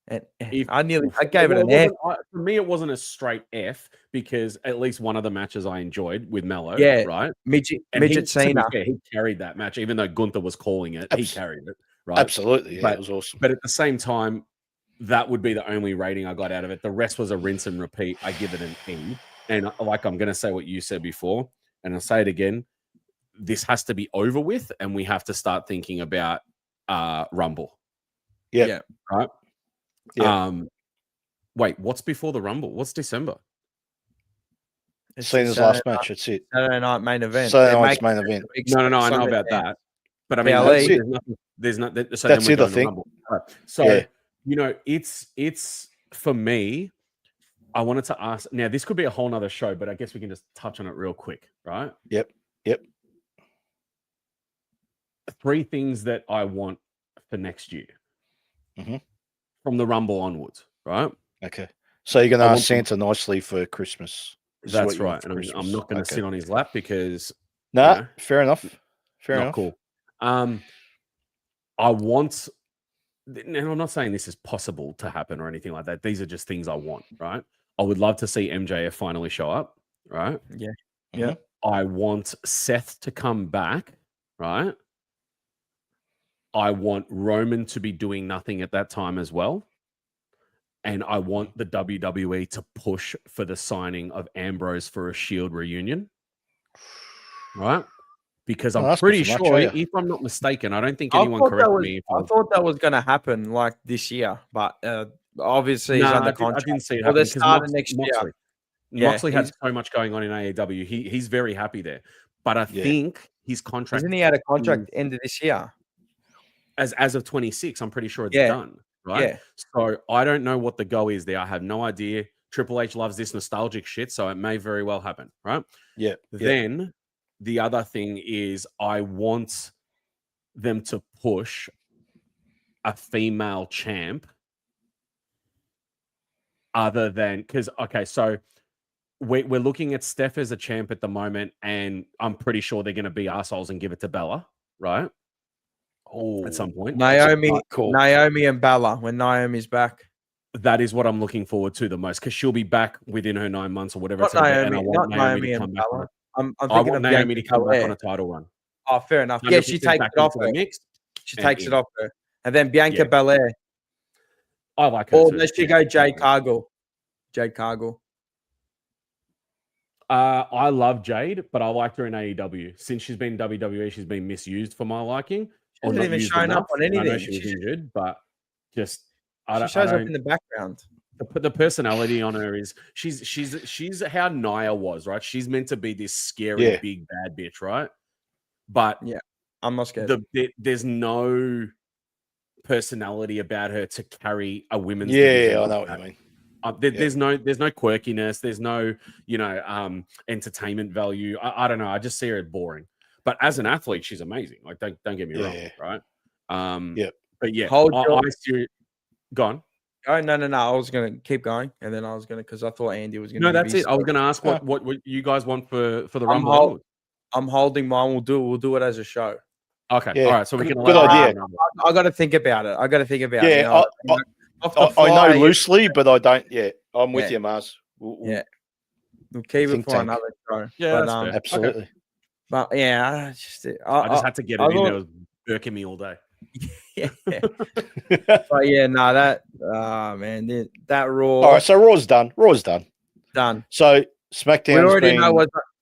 And I gave it an F.
For me, it wasn't a straight F, because at least one of the matches I enjoyed with Mello, right?
Midget Cena.
He carried that match, even though Gunther was calling it. He carried it, right?
Absolutely, it was awesome.
But at the same time, that would be the only rating I got out of it. The rest was a rinse and repeat. I give it an E. And like, I'm going to say what you said before, and I'll say it again. This has to be over with, and we have to start thinking about Rumble.
Yeah.
Right?
Yeah.
Wait, what's before the Rumble? What's December?
Cena's last match. That's it.
Saturday night main event.
Saturday night's main event.
No, I know about that. But I mean, there's nothing. So
that's the other thing.
Right. So you know, it's for me. I wanted to ask. Now, this could be a whole nother show, but I guess we can just touch on it real quick, right?
Yep.
3 things that I want for next year
Mhm.
from the Rumble onwards, right?
Okay. So you're going to
I
ask
want
Santa nicely for Christmas. This is what
That's
you want
right.
for
And I'm
Christmas.
not going to
Okay.
sit on his lap because
No,
know,
fair enough. Fair
not
enough.
cool. I want, and I'm not saying this is possible to happen or anything like that. These are just things I want, right? I would love to see MJF finally show up, right?
Yeah.
Mhm.
Yeah.
I want Seth to come back, right? I want Roman to be doing nothing at that time as well. And I want the WWE to push for the signing of Ambrose for a Shield reunion, right? Because
Oh,
I'm
that's
pretty
good so much,
sure,
are you?
if I'm not mistaken, I don't think
I
anyone
thought
correct
that was.
me.
I thought that was going to happen like this year, but obviously he's under
I
contract.
didn't see it
Well, they're
happen because
starting next year.
Moxley.
Yeah,
Moxley had so much going on in AEW. He's very happy there. But I think his contract
Isn't he out of contract end of this year?
as of 26, I'm pretty sure it's
Yeah.
done. Right.
Yeah.
So I don't know what the go is there. I have no idea. Triple H loves this nostalgic shit, so it may very well happen. Right.
Yeah.
Then the other thing is I want them to push a female champ other than because so we're looking at Steph as a champ at the moment, and I'm pretty sure they're going to be assholes and give it to Bella, right?
Oh,
At some point.
Naomi and Bella when Naomi's back.
That is what I'm looking forward to the most because she'll be back within her 9 months or whatever.
Not Naomi,
and I want Naomi to come back.
I'm
I
thinking
want
of
Naomi
Bianca
to come back
Belair.
on a title run.
Oh, fair enough. Yeah, she takes
back
it off
into
her.
the mix.
She takes it off her. And then Bianca
Yeah.
Belair.
I like her.
Or
too.
does she go Jade Cargill? Jade Cargill.
I love Jade, but I liked her in AEW. Since she's been in WWE, she's been misused for my liking.
She hasn't even shown up on anything.
I know she was injured, but just
she shows up in the background.
The personality on her is she's how Nia was, right? She's meant to be this scary big bad bitch, right? But
yeah, I'm not scared.
There's no personality about her to carry a women's
division. I know what you mean.
There's no quirkiness. There's no entertainment value. I don't know. I just see her as boring. But as an athlete, she's amazing. Like don't get me wrong, right? But yeah, I see. Go on.
Oh no! I was gonna keep going, and then I was gonna because I thought Andy was gonna.
No, that's it. I was gonna ask what you guys want for the Rumble.
I'm holding mine. We'll do it as a show.
Okay, all right. So we can.
Good idea.
I got to think about it.
Yeah, I know loosely, but I don't. Yeah, I'm with you, Mars.
We'll keep it for another show.
Yeah,
but, absolutely.
Okay.
But yeah,
I just had to get it in there. It was irking me all day.
Yeah. But yeah, no, man, that Raw.
All right, so Raw's done.
Done.
So SmackDown.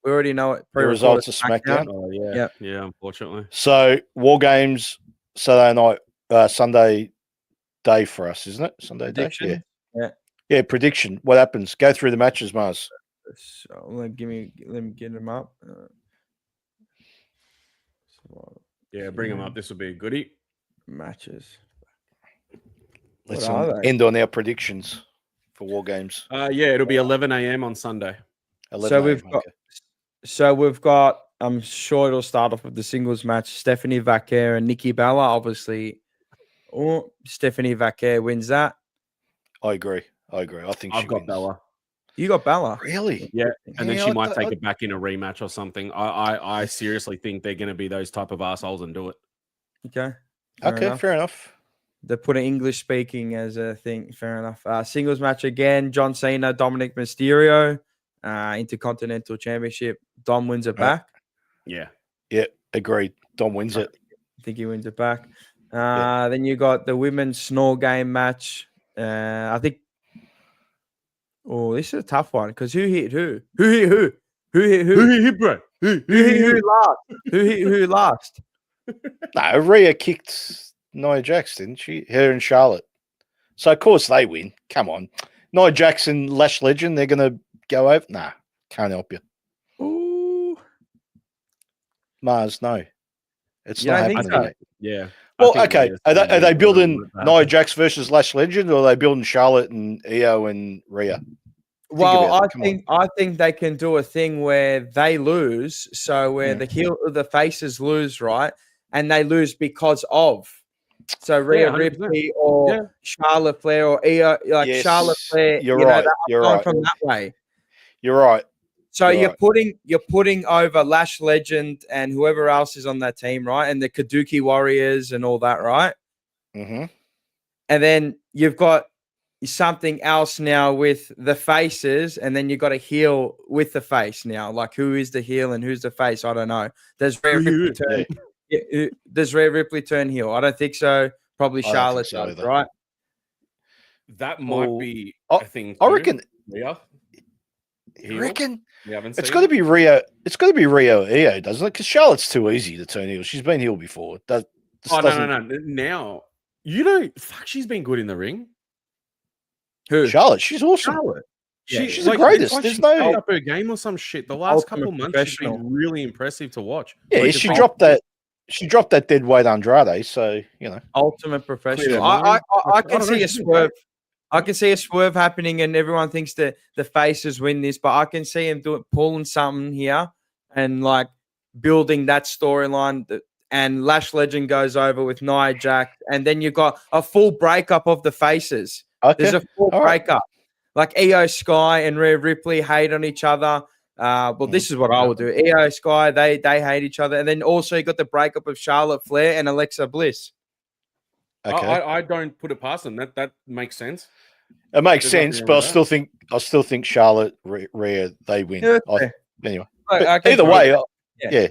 We already know it.
The results of SmackDown.
Oh yeah, unfortunately.
So War Games Saturday night, Sunday day for us, isn't it? Sunday
prediction?
Day. Yeah. Prediction. What happens? Go through the matches, Mars.
So let me get them up.
Yeah, bring them up. This will be a goodie.
Matches.
Let's end on our predictions for War Games.
Yeah, it'll be 11 a.m. on Sunday.
So we've got. I'm sure it'll start off with the singles match. Stephanie Vaquer and Nikki Bella. Obviously, Stephanie Vaquer wins that.
I agree. I think
I've got Bella.
You got Bella,
really?
Yeah, and then she might take it back in a rematch or something. I seriously think they're going to be those type of assholes and do it.
Okay.
Fair enough.
They put an English speaking as a thing. Fair enough. Singles match again. John Cena, Dominic Mysterio, Intercontinental Championship. Dom wins it back.
Yeah.
Agreed. Dom wins it.
I think he wins it back. Then you got the women's snore game match. I think. Oh, this is a tough one because who hit who? Who hit who? Who hit who?
Who hit bro?
Who hit who last? Who hit who last?
No, Rhea kicked Nia Jax, didn't she? Her and Charlotte. So of course they win. Come on, Nia Jax and Lash Legend. They're gonna go over. Nah, can't help you.
Ooh,
Mars, no, it's not happening.
So.
Yeah.
Well, okay. Are they building Nia Jax versus Lash Legend, or are they building Charlotte and Io and Rhea?
Well,
about it.
I think they can do a thing where they lose, so where the faces lose, right, and they lose because of. So Rhea
100%.
Ripley or Charlotte Flair or Io, like
Yes,
Charlotte Flair,
you're
you know,
right.
they're
You're
going
right.
from that way.
You're right.
So
You're
you're putting over Lash Legend and whoever else is on that team, right? And the Kabuki Warriors and all that, right?
Mm-hmm.
And then you've got something else now with the faces, and then you've got a heel with the face now. Like, who is the heel and who's the face? I don't know. Does Rhea Ripley turn? Yeah, does Rhea Ripley turn heel? I don't think so. Probably Charlotte
so
does,
either.
right?
That might be
I-
a thing.
I reckon.
Rhea.
You reckon?
We haven't
It's
seen
got to
it.
be Rio. It's got to be Rio Io, doesn't it? Because Charlotte's too easy to turn heel. She's been heel before.
No. Now you don't. Fuck, she's been good in the ring.
Who?
Charlotte. She's awesome.
Charlotte.
She's the greatest.
It's like
There's
she
no.
stepped up her game or some shit. The last
Ultimate
couple of months, she's
professional.
been really impressive to watch.
Yeah,
Like,
she
it's
dropped that. She dropped that dead weight Andrade. So
Ultimate professional.
their
I
mind.
can
don't
see
know,
a
she's been
swerve. I can see a swerve happening, and everyone thinks that the faces win this, but I can see him pulling something here and like building that storyline. And Lash Legend goes over with Nia Jax, and then you've got a full breakup of the faces.
Okay.
There's a full
All right.
breakup. Like Io Sky and Rhea Ripley hate on each other. This is what I would do. Io Sky, they hate each other, and then also you got the breakup of Charlotte Flair and Alexa Bliss.
Okay.
I don't put it past them. That makes sense.
It makes
There's
sense,
nothing
but
wrong
I still think Charlotte, Rhea, they win.
Yeah.
Anyway,
I
but
can
either
see
way,
it.
yeah.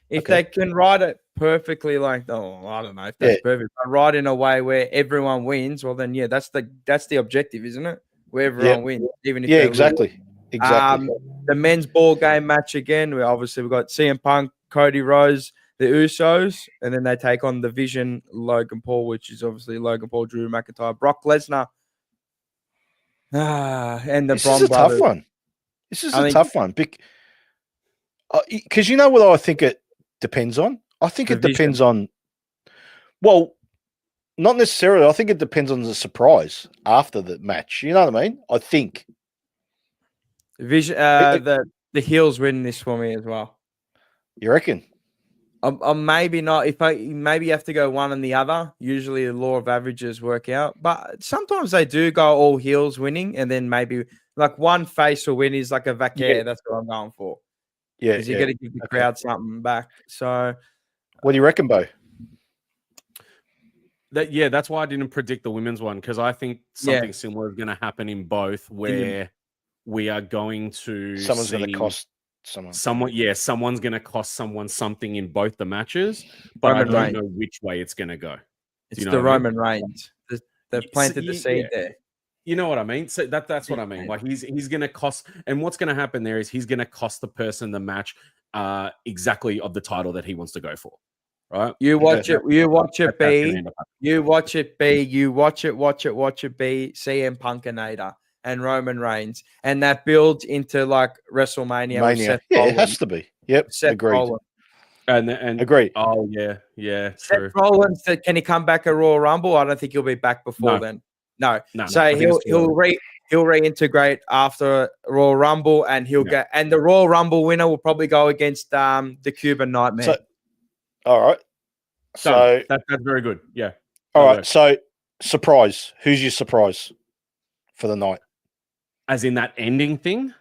If
Okay.
they can write it perfectly, like, I don't know if that's perfect, but write in a way where everyone wins, well, then that's the objective, isn't it? Where everyone wins, even if they lose.
Exactly.
The men's ball game match again. We've got CM Punk, Cody Rhodes, the Usos, and then they take on the Vision, Logan Paul, which is obviously Logan Paul, Drew McIntyre, Brock Lesnar, and the
This
Bron
is a
brothers.
tough one. This is a tough one because you know what I think it depends on. I think it depends on. Well, not necessarily. I think it depends on the surprise after the match. You know what I mean? I think
Vision, the heels win this for me as well.
You reckon?
Maybe not. Maybe you have to go one and the other. Usually the law of averages work out, but sometimes they do go all heels winning, and then maybe like one face will win is like a vaquer.
Yeah.
That's what I'm going for.
Yeah,
because you got to give the crowd something back. So,
what do you reckon, Bo?
That's why I didn't predict the women's one, because I think something similar is going to happen in both, where we are going to
someone's going to cost
someone's going to cost someone something in both the matches, but I don't know which way it's going to go.
It's the Roman Reigns. They've planted the seed there.
You know what I mean? So that's what I mean. Like he's going to cost, and what's going to happen there is he's going to cost the person the match exactly of the title that he wants to go for. Right?
You watch it be CM Punkinator and Roman Reigns, and that builds into like WrestleMania.
It has to be. Yep,
Seth
agreed.
Rollins.
And
agreed.
Oh yeah,
Seth
true.
Rollins, can he come back at Royal Rumble? I don't think he'll be back before then. No. So he'll reintegrate after Royal Rumble, and he'll get, and the Royal Rumble winner will probably go against the Cuban Nightmare.
So, all right. So
that's very good. Yeah.
All right. So surprise. Who's your surprise for the night?
As in that ending thing?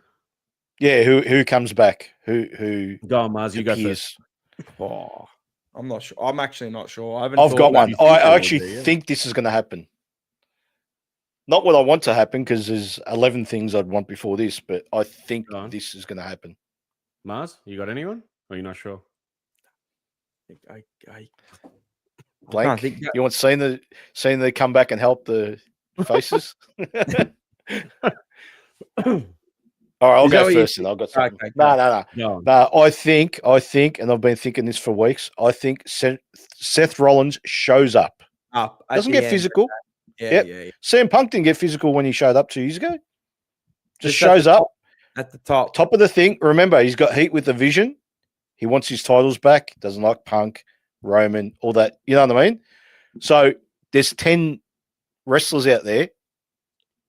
Yeah. Who comes back? Who?
Go on, Mars. You go first.
Oh, I'm not sure. I'm actually not sure.
I've got one. I actually think this is going to happen. Not what I want to happen, because there's 11 things I'd want before this, but I think this is going to happen.
Mars, you got anyone? Or are you not sure?
Blank. You want seeing the come back and help the faces? All right, I'll go first, and I've got something. Okay, no. I think, and I've been thinking this for weeks. I think Seth Rollins shows up. Doesn't get physical. Yeah. CM Punk didn't get physical when he showed up 2 years ago. Just shows up
at the top
of the thing. Remember, he's got heat with the Vision. He wants his titles back. Doesn't like Punk, Roman, all that. You know what I mean? So there's 10 wrestlers out there.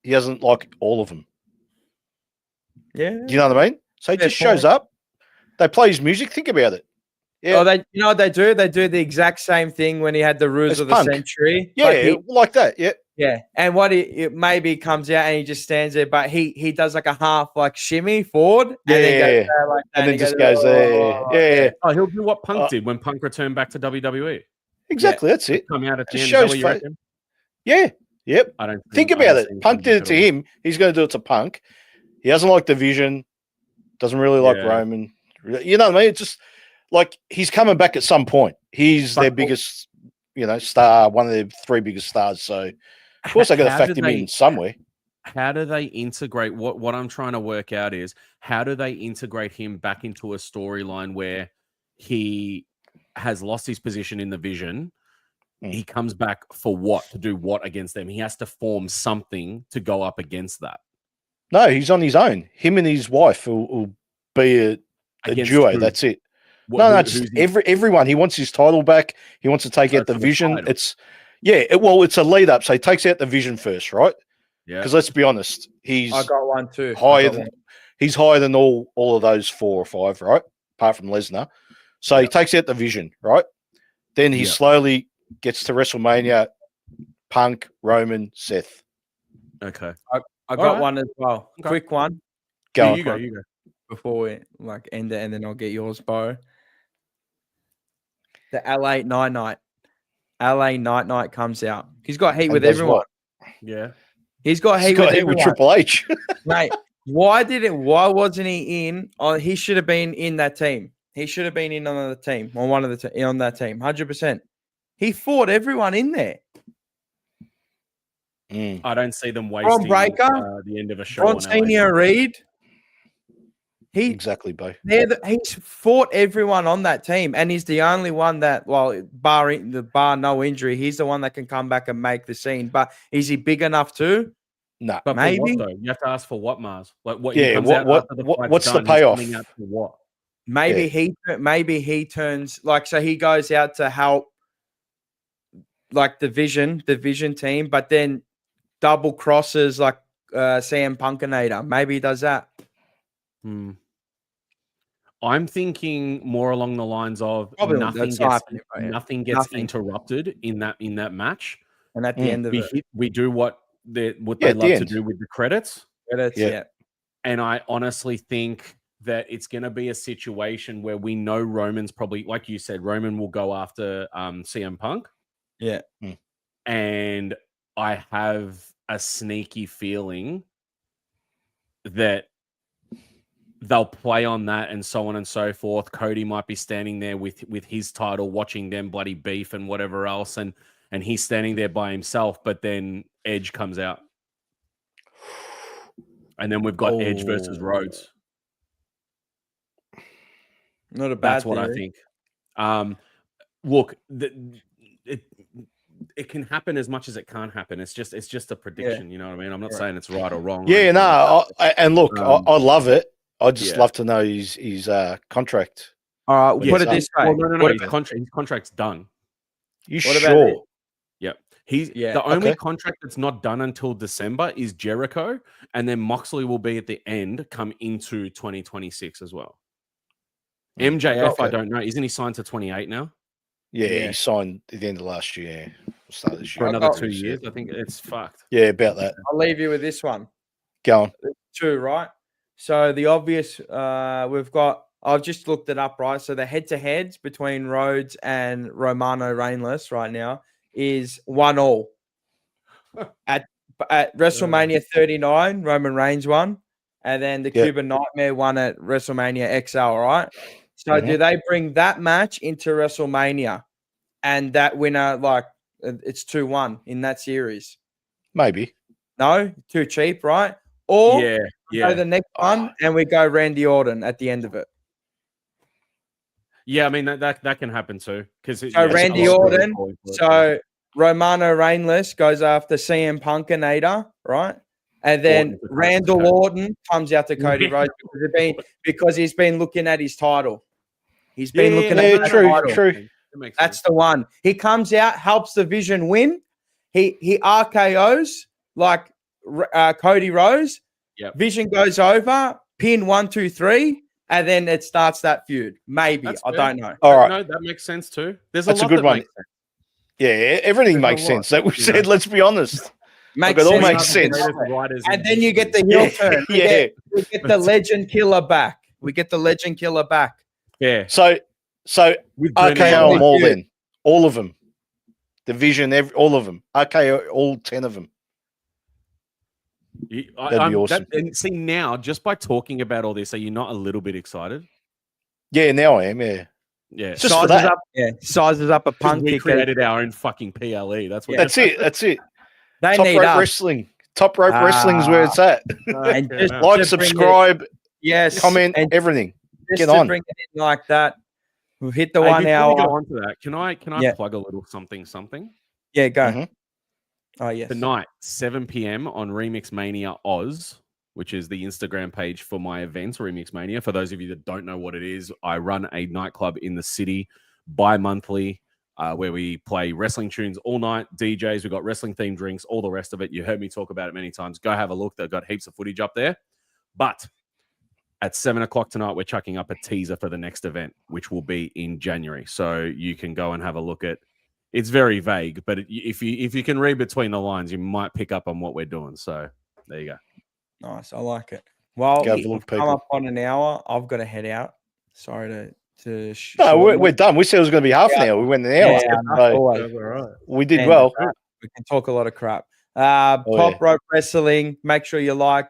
He doesn't like all of them.
Yeah.
Do you know what I mean? So he
Fair
just shows
point.
up. They play his music. Think about it. Yeah.
Oh, you know what they do? They do the exact same thing when he had the Ruse
It's
of the
Punk.
Century.
Yeah, like that. Yeah.
Yeah, and what it maybe comes out and he just stands there, but he does like a half like shimmy forward and then goes like that,
and then
he
just goes there. Yeah.
Oh, he'll do what Punk did when Punk returned back to WWE.
Exactly. That's it.
Come out at the
Just
end.
shows
Is that what you reckon?
Yeah. Yep.
I don't
Think about it. Punk did it to him. He's going to do it to Punk. He doesn't like the Vision. Doesn't really like Roman. You know what I mean? It's just like he's coming back at some point. He's their biggest, star, one of their three biggest stars. So of course they got to factor him in somewhere.
How do they integrate? What I'm trying to work out is how do they integrate him back into a storyline where he has lost his position in the Vision? He comes back for what? To do what against them? He has to form something to go up against that.
No, he's on his own. Him and his wife will be a duo. Who? That's it. Just everyone. He wants his title back. He wants to take out the Vision. It's it's a lead up. So he takes out the Vision first, right? Yeah. Because let's be honest, I
got one too.
He's higher than all of those 4 or 5, right? Apart from Lesnar. So he takes out the Vision, right? Then he slowly gets to WrestleMania, Punk, Roman, Seth.
Okay.
I got one as well. Okay. Quick one.
Go on.
You go.
Before we end it, and then I'll get yours, Bo. The LA Night. LA Night comes out. He's got heat with everyone.
What?
Yeah.
He's got heat with
Triple H.
Mate, why wasn't he in? He should have been in that team. He should have been in on the team, on one of the on that team, 100%. He fought everyone in there.
I don't see them wasting the end of a show.
Senior Reed.
Exactly, Bo.
He's fought everyone on that team, and he's the only one that, bar no injury, he's the one that can come back and make the scene. But is he big enough too?
No,
but
maybe.
For what, though? You have to ask for what, Mars. Like what?
Yeah, what's the payoff?
For what?
Maybe he turns so he goes out to help the Vision team, but then double crosses CM Punkinator. Maybe he does that.
I'm thinking more along the lines of nothing gets interrupted in that match,
and at the end of it,
we do what they love to do with the credits.
Yeah.
And I honestly think that it's going to be a situation where we know Roman's probably, like you said, Roman will go after CM Punk.
Yeah.
And I have a sneaky feeling that they'll play on that and so on and so forth. Cody might be standing there with his title, watching them bloody beef and whatever else. And he's standing there by himself, but then Edge comes out. And then we've got Edge versus Rhodes.
Not a bad
That's what I think. Look, it can happen as much as it can't happen. It's just a prediction. You know what I mean? I'm not saying it's right or wrong.
Yeah, I love it. I'd just love to know his contract.
All right, put it this way.
Well, no, his contract's done.
You sure?
Yep. The only contract that's not done until December is Jericho, and then Moxley will be at the end, come into 2026 as well. MJF, I don't know. Isn't he signed to 28 now?
Yeah, he signed at the end of last year. Start this year.
For another 2 years. I think it's fucked.
Yeah, about that.
I'll leave you with this one.
Go on.
2, right? So the obvious, I've just looked it up, right? So the head-to-heads between Rhodes and Romano Reigns right now is 1-1. At WrestleMania 39, Roman Reigns won, and then the Cuban Nightmare won at WrestleMania XL, right? So do they bring that match into WrestleMania, and that winner, it's 2-1 in that series?
Maybe.
No, too cheap, right? Or
go
the next one, and we go Randy Orton at the end of it.
Yeah, I mean that can happen too.
Randy Orton, Romano Reigns goes after CM Punkinator, right? And then Randall Orton comes out to Cody Rhodes because he's been looking at his title. He's been looking at his title.
True.
That's the one. He comes out, helps the Vision win. He RKOs Cody Rhodes.
Yep.
Vision goes over, pin 1, 2, 3, and then it starts that feud. Maybe.
That's
I
fair.
don't know.
All right.
No, that makes sense too. There's
That's a
lot
good
that
one.
makes sense.
Yeah, everything
There's a
makes
lot,
sense that we
you
said.
know.
Let's be honest.
Makes
it all
sense.
makes sense.
And then you get the heel turn. We
Yeah.
get the legend killer back. We get the legend killer back.
Yeah.
So
With Brennan
RKO them
Allen.
all then. All of them. Division, all of them. RKO, all 10 of them. That'd be awesome.
And see, now, just by talking about all this, are you not a little bit excited?
Yeah, now I am, yeah.
Yeah.
Just for that.
Sizes up a
'Cause
punk
we
kick.
created our own fucking PLE. That's what.
That's it. That's it.
They
Top
need
rope
us.
wrestling. Top rope wrestling is where it's at.
And just
Like,
to bring
subscribe,
yes,
comment,
and
everything.
just
Get
to
on.
bring it in like that. We've hit the
Hey,
1
before
hour.
we go on to that, can I
Yeah.
plug a little something?
Yeah, go.
Mhm.
Oh yes.
Tonight, 7 p.m. on Remix Mania Oz, which is the Instagram page for my events, Remix Mania. For those of you that don't know what it is, I run a nightclub in the city bi-monthly where we play wrestling tunes all night, DJs, we've got wrestling-themed drinks, all the rest of it. You heard me talk about it many times. Go have a look. They've got heaps of footage up there. But at 7 o'clock tonight, we're chucking up a teaser for the next event, which will be in January. So you can go and have a look at. It's very vague, but if you can read between the lines, you might pick up on what we're doing. So there you go.
Nice. I like it. Well,
Go have a look,
we've come
people.
up on an hour. I've got to head out. Sorry to
No,
shorten
we're
it.
done. We said it was going to be half an
Yeah.
hour. We went an hour.
Yeah,
So
always.
All right.
we did
And,
well.
we can talk a lot of crap. Top Rope Wrestling. Make sure you like,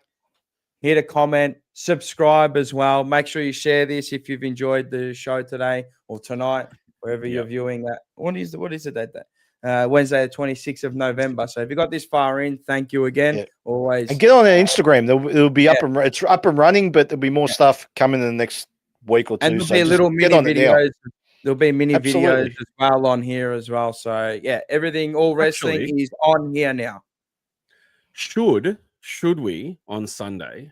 hit a comment, subscribe as well. Make sure you share this if you've enjoyed the show today or tonight, wherever you're viewing that. What is it that Wednesday, the 26th of November. So if you got this far in, thank you again.
Yeah.
Always.
And get on our Instagram. It'll be it's up and running, but there'll be more stuff coming in the next week or two.
And there'll
So
be
just
little
get
mini
on it now.
videos. There'll be mini
Absolutely.
videos as well on here as well. So yeah, everything, all wrestling
Actually,
is on here now.
Should we on Sunday?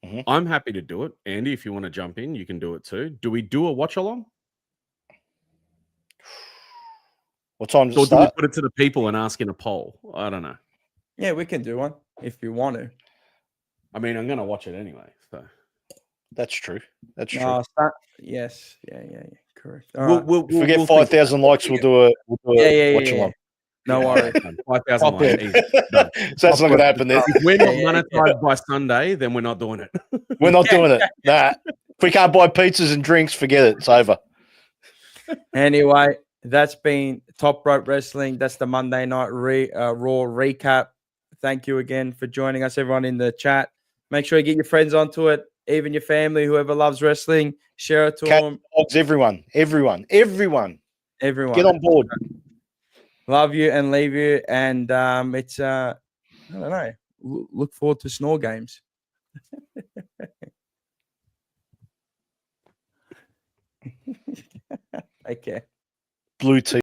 Mhm.
I'm happy to do it. Andy, if you want to jump in, you can do it too. Do we do a watch along?
What time does
Or
it
do we
start?
put it to the people and ask in a poll? I don't know.
Yeah, we can do one if you want to.
I mean, I'm going to watch it anyway. So
That's true. That's true.
No, yes. Yeah. Correct. All right.
we'll
If we get
we'll think
5,000 likes, we'll do a watch along.
No worries.
5,000
Pop
likes.
it.
Easy. Done.
So that's not going to happen then.
If we're not
Yeah.
monetized by Sunday, then we're not doing it.
We're not doing it. Nah. If we can't buy pizzas and drinks, forget it. It's over.
Anyway, that's been Top Rope Wrestling. That's the Monday Night Raw recap. Thank you again for joining us, everyone in the chat. Make sure you get your friends onto it, even your family, whoever loves wrestling. Share it to them.
Dogs, everyone. Get on board.
Love you and leave you. And it's, I don't know, look forward to Snore Games. Take care.
Blue tea.